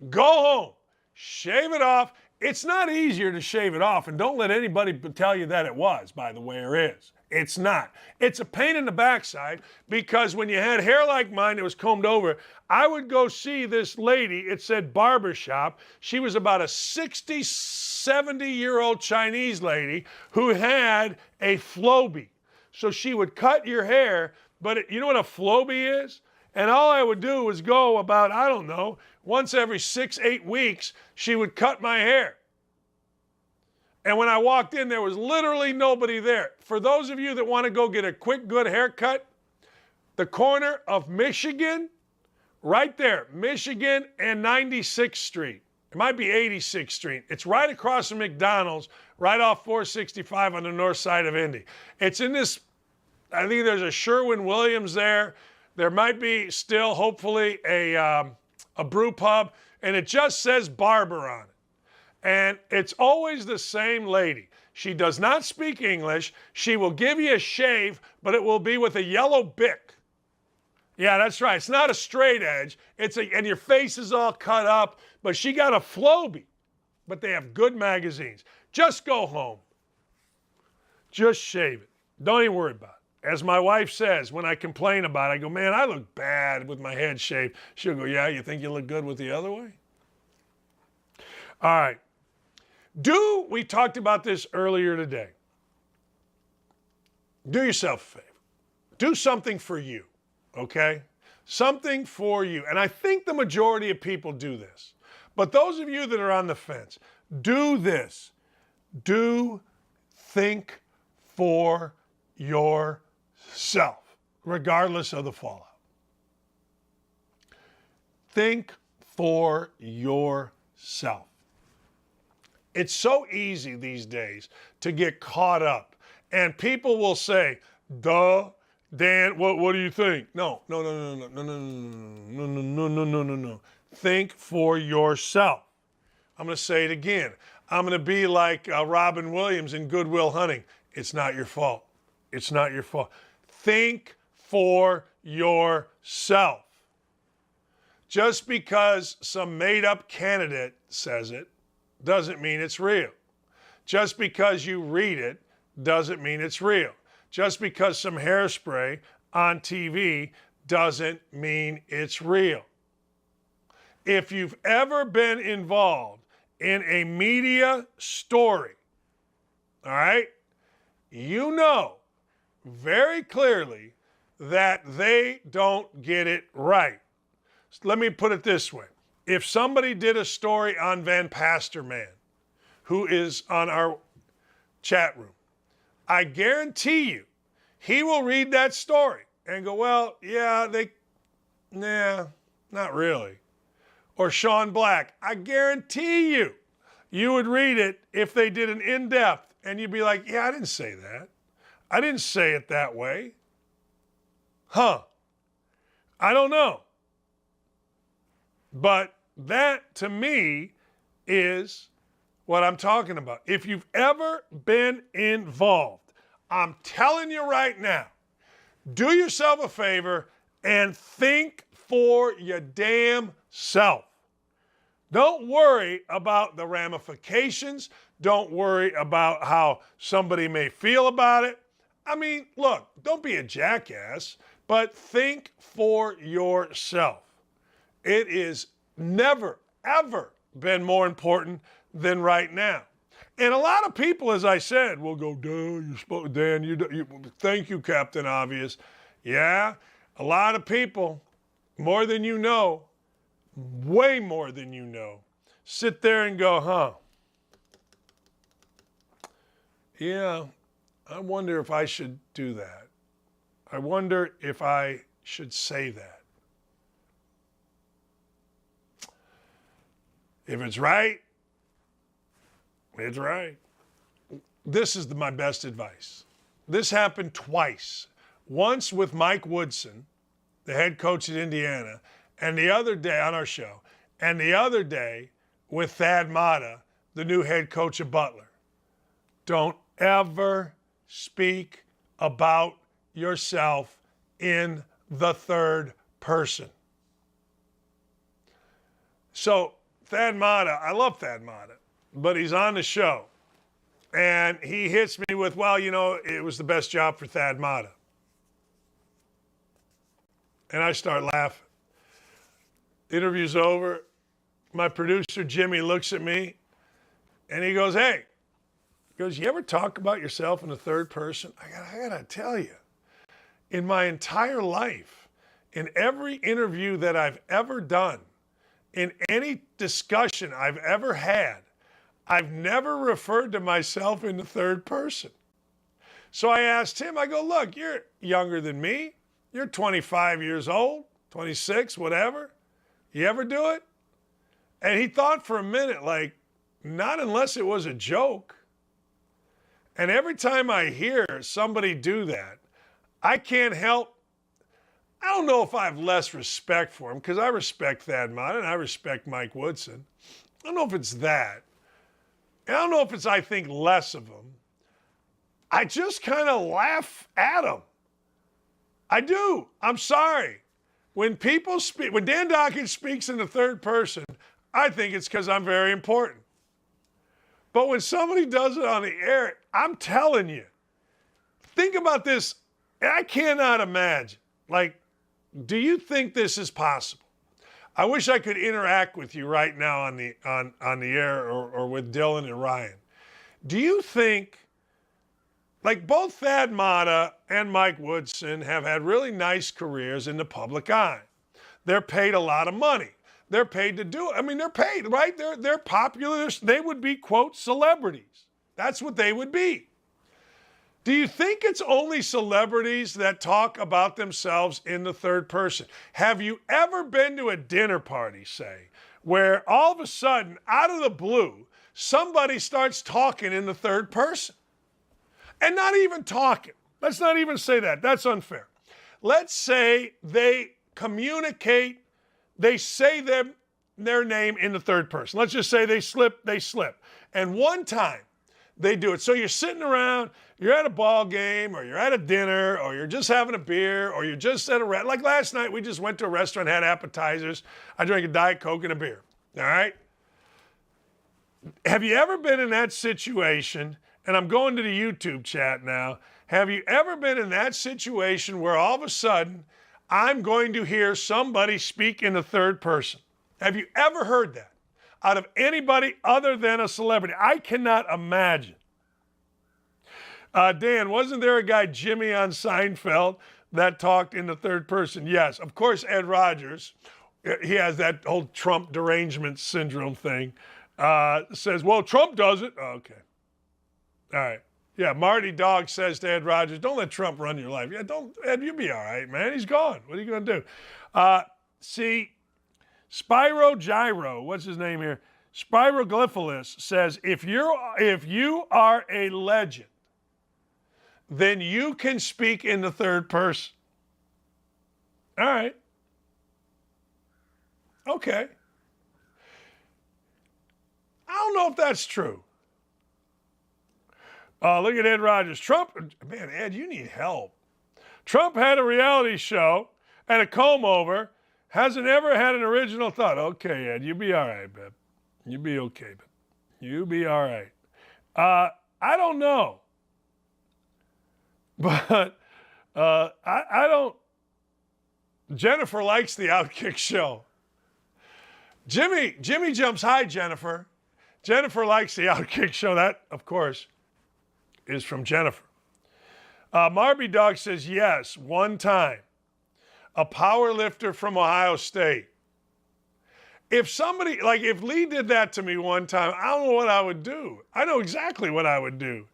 Go home. Shave it off. It's not easier to shave it off, and don't let anybody tell you that it was, by the way, or is. It's not. It's a pain in the backside because when you had hair like mine that was combed over, I would go see this lady. It said barbershop. She was about a 60, 70-year-old Chinese lady who had a Flowbee. So she would cut your hair, but you know what a Flowbee is? And all I would do was go about, I don't know, once every 6, 8 weeks, she would cut my hair. And when I walked in, there was literally nobody there. For those of you that want to go get a quick, good haircut, the corner of Michigan, right there, Michigan and 96th Street. It might be 86th Street. It's right across from McDonald's, right off 465 on the north side of Indy. It's in this, I think there's a Sherwin-Williams there. There might be still, hopefully, a brew pub, and it just says barber on it. And it's always the same lady. She does not speak English. She will give you a shave, but it will be with a yellow Bic. Yeah, that's right. It's not a straight edge. And your face is all cut up, but she got a Flowbee. But they have good magazines. Just go home. Just shave it. Don't even worry about it. As my wife says, when I complain about it, I go, man, I look bad with my head shaved. She'll go, yeah, you think you look good with the other way? All right. We talked about this earlier today. Do yourself a favor. Do something for you, okay? Something for you. And I think the majority of people do this. But those of you that are on the fence, do this. Do think for yourself, regardless of the fallout. Think for yourself. It's so easy these days to get caught up. And people will say, duh, Dan, what do you think? No. Think for yourself. I'm going to say it again. I'm going to be like Robin Williams in Good Will Hunting. It's not your fault. It's not your fault. Think for yourself. Just because some made-up candidate says it doesn't mean it's real. Just because you read it doesn't mean it's real. Just because some hairspray on TV doesn't mean it's real. If you've ever been involved in a media story, all right, you know very clearly that they don't get it right. Let me put it this way. If somebody did a story on Van Pasterman, who is on our chat room, I guarantee you, he will read that story and go, well, yeah, not really. Or Sean Black, I guarantee you, you would read it if they did an in-depth, and you'd be like, yeah, I didn't say that. I didn't say it that way. Huh. I don't know. But that, to me, is what I'm talking about. If you've ever been involved, I'm telling you right now, do yourself a favor and think for your damn self. Don't worry about the ramifications. Don't worry about how somebody may feel about it. I mean, look, don't be a jackass, but think for yourself. It is never, ever been more important than right now. And a lot of people, as I said, will go, Dan, thank you, Captain Obvious. Yeah, a lot of people, more than you know, way more than you know, sit there and go, huh? Yeah, I wonder if I should do that. I wonder if I should say that. If it's right, it's right. This is my best advice. This happened twice. Once with Mike Woodson, the head coach at Indiana, and the other day on our show, and the other day with Thad Matta, the new head coach of Butler. Don't ever speak about yourself in the third person. So Thad Matta, I love Thad Matta, but he's on the show. And he hits me with, well, you know, it was the best job for Thad Matta. And I start laughing. Interview's over. My producer, Jimmy, looks at me and he goes, hey, you ever talk about yourself in the third person? I gotta tell you, in my entire life, in every interview that I've ever done, in any discussion I've ever had, I've never referred to myself in the third person. So I asked him, I go, look, you're younger than me. You're 25 years old, 26, whatever. You ever do it? And he thought for a minute, like, not unless it was a joke. And every time I hear somebody do that, I can't help. I don't know if I have less respect for him, because I respect Thad Matta and I respect Mike Woodson. I don't know if it's that. I don't know if it's I think less of him. I just kind of laugh at him. I do. I'm sorry. When people speak, when Dan Dakich speaks in the third person, I think it's because I'm very important. But when somebody does it on the air, I'm telling you, think about this. I cannot imagine. Like, do you think this is possible? I wish I could interact with you right now on the air or with Dylan and Ryan. Do you think, like both Thad Matta and Mike Woodson have had really nice careers in the public eye. They're paid a lot of money. They're paid to do it. I mean, they're paid, right? They're popular. They would be, quote, celebrities. That's what they would be. Do you think it's only celebrities that talk about themselves in the third person? Have you ever been to a dinner party, say, where all of a sudden, out of the blue, somebody starts talking in the third person? And not even talking. Let's not even say that. That's unfair. Let's say they communicate, they say their name in the third person. Let's just say they slip. And one time they do it. So you're sitting around, you're at a ball game, or you're at a dinner, or you're just having a beer, or you're just at a restaurant. Like last night, we just went to a restaurant, had appetizers. I drank a Diet Coke and a beer. All right? Have you ever been in that situation? And I'm going to the YouTube chat now. Have you ever been in that situation where all of a sudden I'm going to hear somebody speak in the third person? Have you ever heard that out of anybody other than a celebrity? I cannot imagine. Dan, wasn't there a guy, Jimmy on Seinfeld, that talked in the third person? Yes, of course, Ed Rogers. He has that whole Trump derangement syndrome thing. Says, well, Trump does it. Oh, okay. All right. Yeah, Marty Dog says to Ed Rogers, don't let Trump run your life. Yeah, don't, Ed, you'll be all right, man. He's gone. What are you going to do? See, Spyro Gyro, what's his name here? Spiroglypholus says, if you are a legend, then you can speak in the third person. All right. Okay. I don't know if that's true. Look at Ed Rogers. Trump, man, Ed, you need help. Trump had a reality show and a comb over, Hasn't ever had an original thought. Okay, Ed, you be all right, babe. You be okay, babe. You be all right. I don't know. But I don't. Jennifer likes the Outkick show. Jimmy jumps high, Jennifer. Jennifer likes the Outkick show. That, of course, is from Jennifer. Marby Dog says, yes, one time. A power lifter from Ohio State. If somebody, like if Leigh did that to me one time, I don't know what I would do. I know exactly what I would do.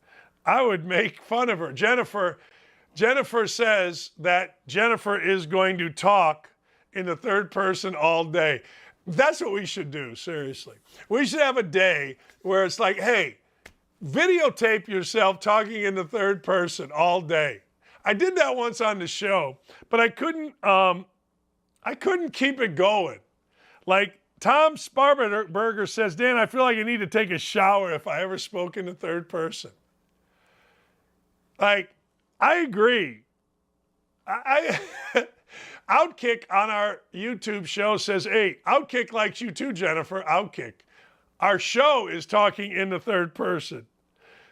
I would make fun of her. Jennifer says that Jennifer is going to talk in the third person all day. That's what we should do, seriously. We should have a day where it's like, hey, videotape yourself talking in the third person all day. I did that once on the show, but I couldn't keep it going. Like Tom Sparberger says, Dan, I feel like I need to take a shower if I ever spoke in the third person. Like, I agree. I Outkick on our YouTube show says, hey, Outkick likes you too, Jennifer. Outkick. Our show is talking in the third person.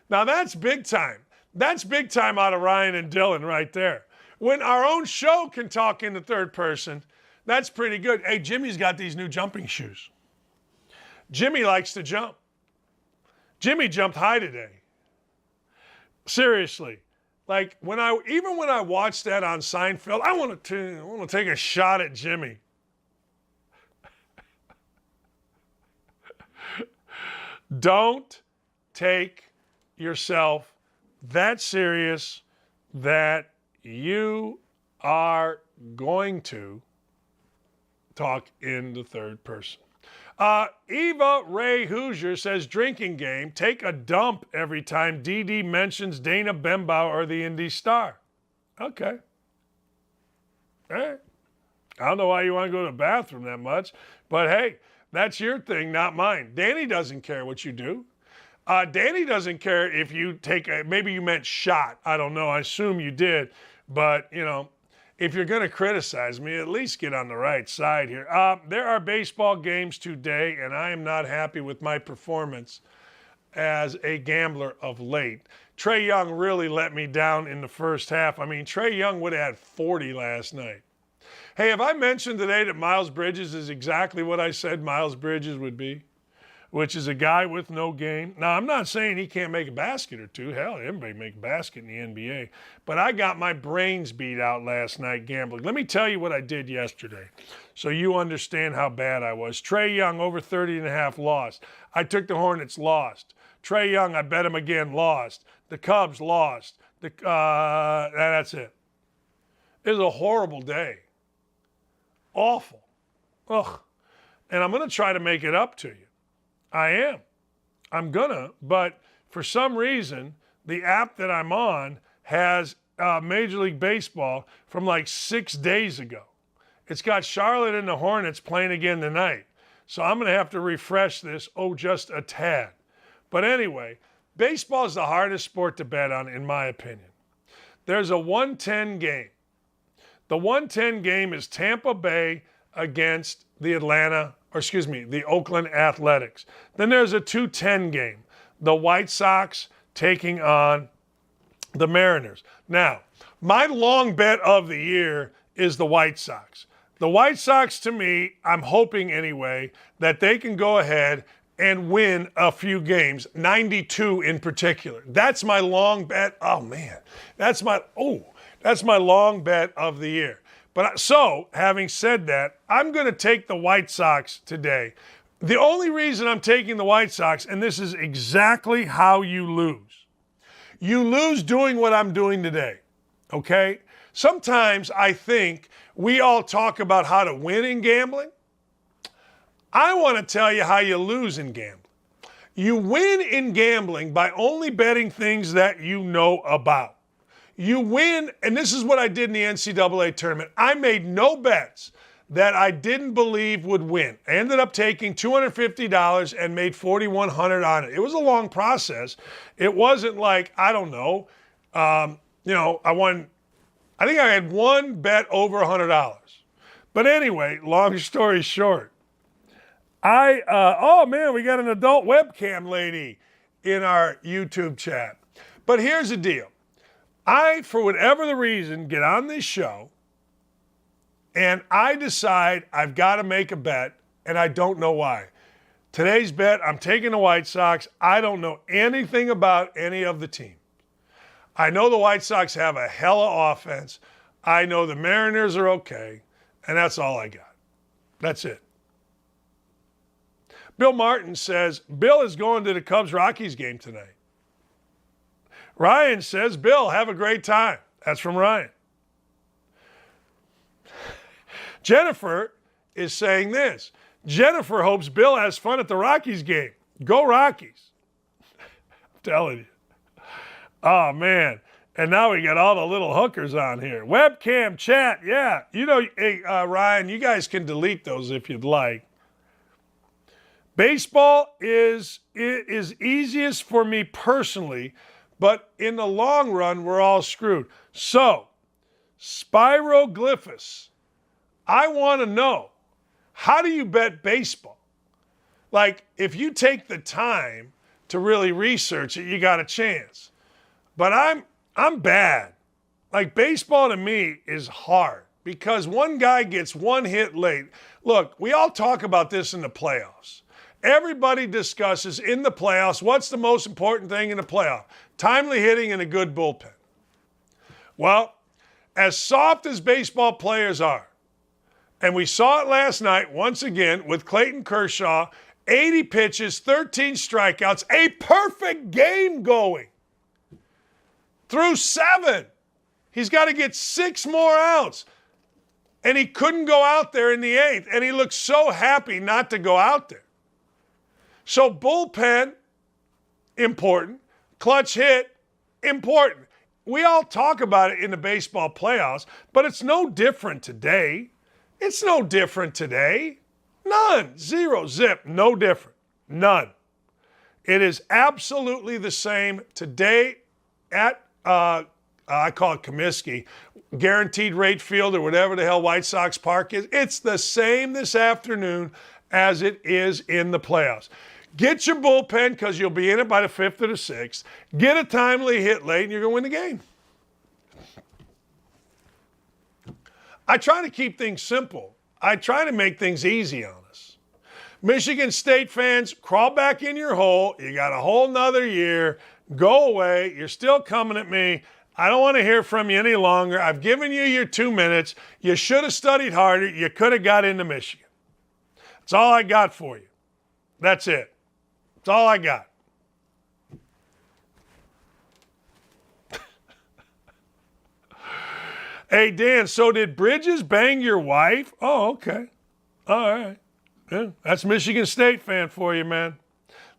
Now that's big time. That's big time out of Ryan and Dylan right there. When our own show can talk in the third person, that's pretty good. Hey, Jimmy's got these new jumping shoes. Jimmy likes to jump. Jimmy jumped high today. Seriously. Like when I watched that on Seinfeld, I want to take a shot at Jimmy. Don't take yourself that serious that you are going to talk in the third person. Eva Ray Hoosier says, drinking game, take a dump every time DD mentions Dana Bembau or the Indy Star. Okay. All right. I don't know why you want to go to the bathroom that much, but hey, that's your thing, not mine. Danny doesn't care what you do. Danny doesn't care if you take maybe you meant shot. I don't know. I assume you did. But, you know, if you're going to criticize me, at least get on the right side here. There are baseball games today, and I am not happy with my performance as a gambler of late. Trae Young really let me down in the first half. I mean, Trae Young would have had 40 last night. Hey, have I mentioned today that Miles Bridges is exactly what I said Miles Bridges would be? Which is a guy with no game. Now, I'm not saying he can't make a basket or two. Hell, everybody make a basket in the NBA. But I got my brains beat out last night gambling. Let me tell you what I did yesterday so you understand how bad I was. Trae Young, over 30.5, lost. I took the Hornets, lost. Trae Young, I bet him again, lost. The Cubs, lost. That's it. It was a horrible day. Awful. Ugh. And I'm going to try to make it up to you. I am. I'm gonna, but for some reason, the app that I'm on has Major League Baseball from like 6 days ago. It's got Charlotte and the Hornets playing again tonight. So I'm gonna have to refresh this, just a tad. But anyway, baseball is the hardest sport to bet on, in my opinion. There's a 110 game. The 110 game is Tampa Bay against the Oakland Athletics. Then there's a 210 game. The White Sox taking on the Mariners. Now, my long bet of the year is the White Sox. The White Sox, to me, I'm hoping anyway, that they can go ahead and win a few games, 92 in particular. That's my long bet. Oh, man. That's my long bet of the year. But so, having said that, I'm going to take the White Sox today. The only reason I'm taking the White Sox, and this is exactly how you lose. You lose doing what I'm doing today, okay? Sometimes I think we all talk about how to win in gambling. I want to tell you how you lose in gambling. You win in gambling by only betting things that you know about. You win, and this is what I did in the NCAA tournament. I made no bets that I didn't believe would win. I ended up taking $250 and made $4,100 on it. It was a long process. It wasn't like, I don't know, I think I had one bet over $100. But anyway, long story short, oh man, we got an adult webcam lady in our YouTube chat. But here's the deal. I, for whatever the reason, get on this show and I decide I've got to make a bet, and I don't know why. Today's bet, I'm taking the White Sox. I don't know anything about any of the team. I know the White Sox have a hella offense. I know the Mariners are okay, and that's all I got. That's it. Bill Martin says, Bill is going to the Cubs-Rockies game tonight. Ryan says, Bill, have a great time. That's from Ryan. Jennifer is saying this. Jennifer hopes Bill has fun at the Rockies game. Go Rockies. I'm telling you. Oh, man. And now we got all the little hookers on here. Webcam, chat, yeah. You know, hey, Ryan, you guys can delete those if you'd like. Baseball is easiest for me personally, but in the long run, we're all screwed. So, Spiroglyphus, I want to know, how do you bet baseball? Like, if you take the time to really research it, you got a chance. But I'm bad. Like, baseball to me is hard because one guy gets one hit late. Look, we all talk about this in the playoffs. Everybody discusses in the playoffs what's the most important thing in the playoff. Timely hitting and a good bullpen. Well, as soft as baseball players are, and we saw it last night once again with Clayton Kershaw, 80 pitches, 13 strikeouts, a perfect game going. Through 7. He's got to get 6 more outs. And he couldn't go out there in the 8th, and he looked so happy not to go out there. So bullpen, important. Clutch hit, important. We all talk about it in the baseball playoffs, but it's no different today. It's no different today. None. 0, zip. No different. None. It is absolutely the same today at, I call it Comiskey, Guaranteed Rate Field or whatever the hell White Sox Park is. It's the same this afternoon as it is in the playoffs. Get your bullpen because you'll be in it by the 5th or the 6th. Get a timely hit late and you're going to win the game. I try to keep things simple. I try to make things easy on us. Michigan State fans, crawl back in your hole. You got a whole nother year. Go away. You're still coming at me. I don't want to hear from you any longer. I've given you your 2 minutes. You should have studied harder. You could have got into Michigan. That's all I got for you. That's it. That's all I got. Hey, Dan, so did Bridges bang your wife? Oh, okay. All right. Yeah, that's Michigan State fan for you, man.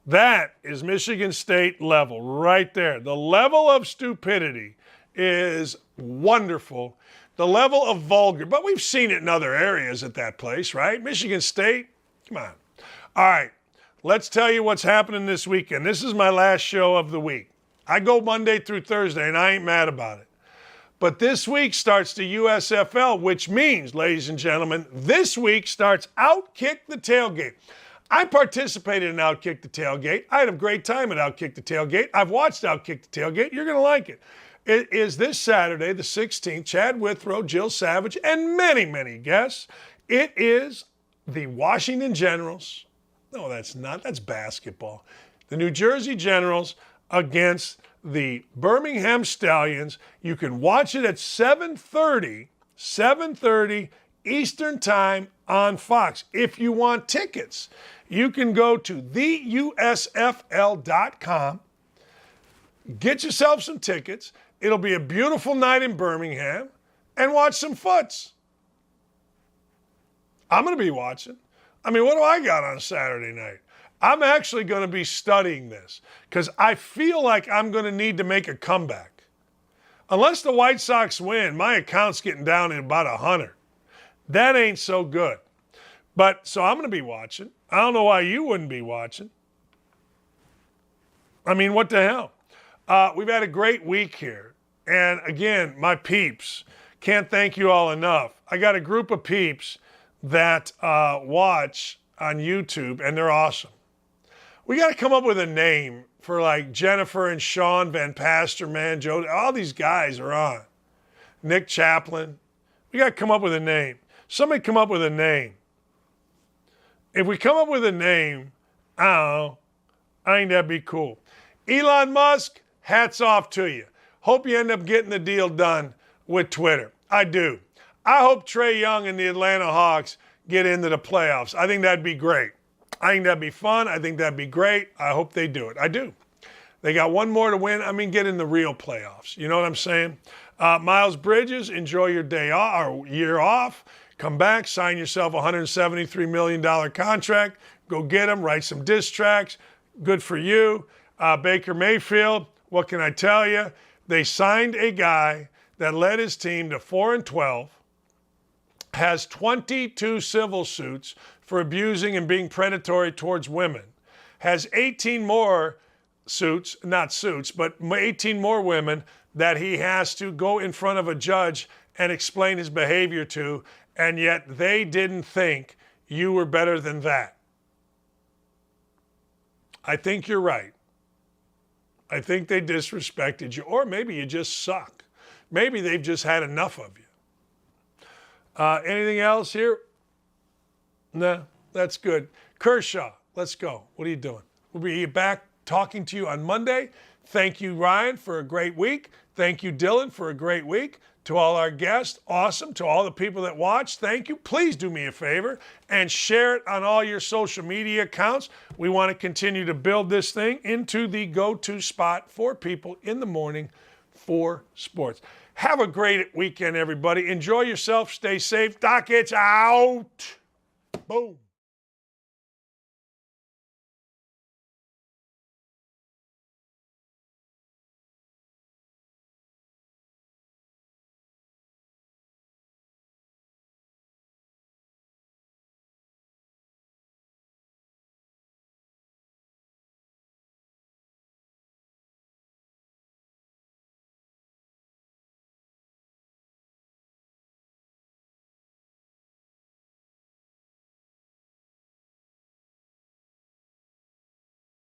That is Michigan State level right there. The level of stupidity is wonderful. The level of vulgar, but we've seen it in other areas at that place, right? Michigan State, come on. All right, let's tell you what's happening this weekend. This is my last show of the week. I go Monday through Thursday, and I ain't mad about it. But this week starts the USFL, which means, ladies and gentlemen, this week starts Outkick the Tailgate. I participated in Outkick the Tailgate. I had a great time at Outkick the Tailgate. I've watched Outkick the Tailgate. You're going to like it. It is this Saturday, the 16th. Chad Withrow, Jill Savage, and many, many guests. It is the Washington Generals. No, that's not. That's basketball. The New Jersey Generals against the Birmingham Stallions. You can watch it at 7:30 Eastern Time on Fox. If you want tickets, you can go to theusfl.com. Get yourself some tickets. It'll be a beautiful night in Birmingham and watch some foots. I'm going to be watching. I mean, what do I got on Saturday night? I'm actually going to be studying this because I feel like I'm going to need to make a comeback. Unless the White Sox win, my account's getting down to about 100. That ain't so good. But so I'm going to be watching. I don't know why you wouldn't be watching. I mean, what the hell? We've had a great week here. And again, my peeps, Can't thank you all enough. I got a group of peeps that watch on YouTube, and they're awesome. We got to come up with a name for like Jennifer and Sean Van Pastor, man, Joe. All these guys are on. Nick Chaplin. We got to come up with a name. Somebody come up with a name. If we come up with a name, I don't know, I think that'd be cool. Elon Musk, hats off to you. Hope you end up getting the deal done with Twitter. I do. I hope Trae Young and the Atlanta Hawks get into the playoffs. I think that'd be great. I think that'd be fun. I think that'd be great. I hope they do it. I do. They got one more to win. I mean, get in the real playoffs. You know what I'm saying? Miles Bridges, enjoy your day off or year off. Come back, sign yourself a $173 million contract. Go get him, write some diss tracks. Good for you. Baker Mayfield, what can I tell you? They signed a guy that led his team to 4-12, has 22 civil suits for abusing and being predatory towards women, has 18 more suits, not suits, but 18 more women that he has to go in front of a judge and explain his behavior to, and yet they didn't think you were better than that. I think you're right. I think they disrespected you, or maybe you just suck. Maybe they've just had enough of you. Anything else here? No, that's good. Kershaw, let's go. What are you doing? We'll be back talking to you on Monday. Thank you, Ryan, for a great week. Thank you, Dylan, for a great week. To all our guests, awesome. To all the people that watch, thank you. Please do me a favor and share it on all your social media accounts. We want to continue to build this thing into the go-to spot for people in the morning for sports. Have a great weekend, everybody. Enjoy yourself. Stay safe. Dakich out. Boom.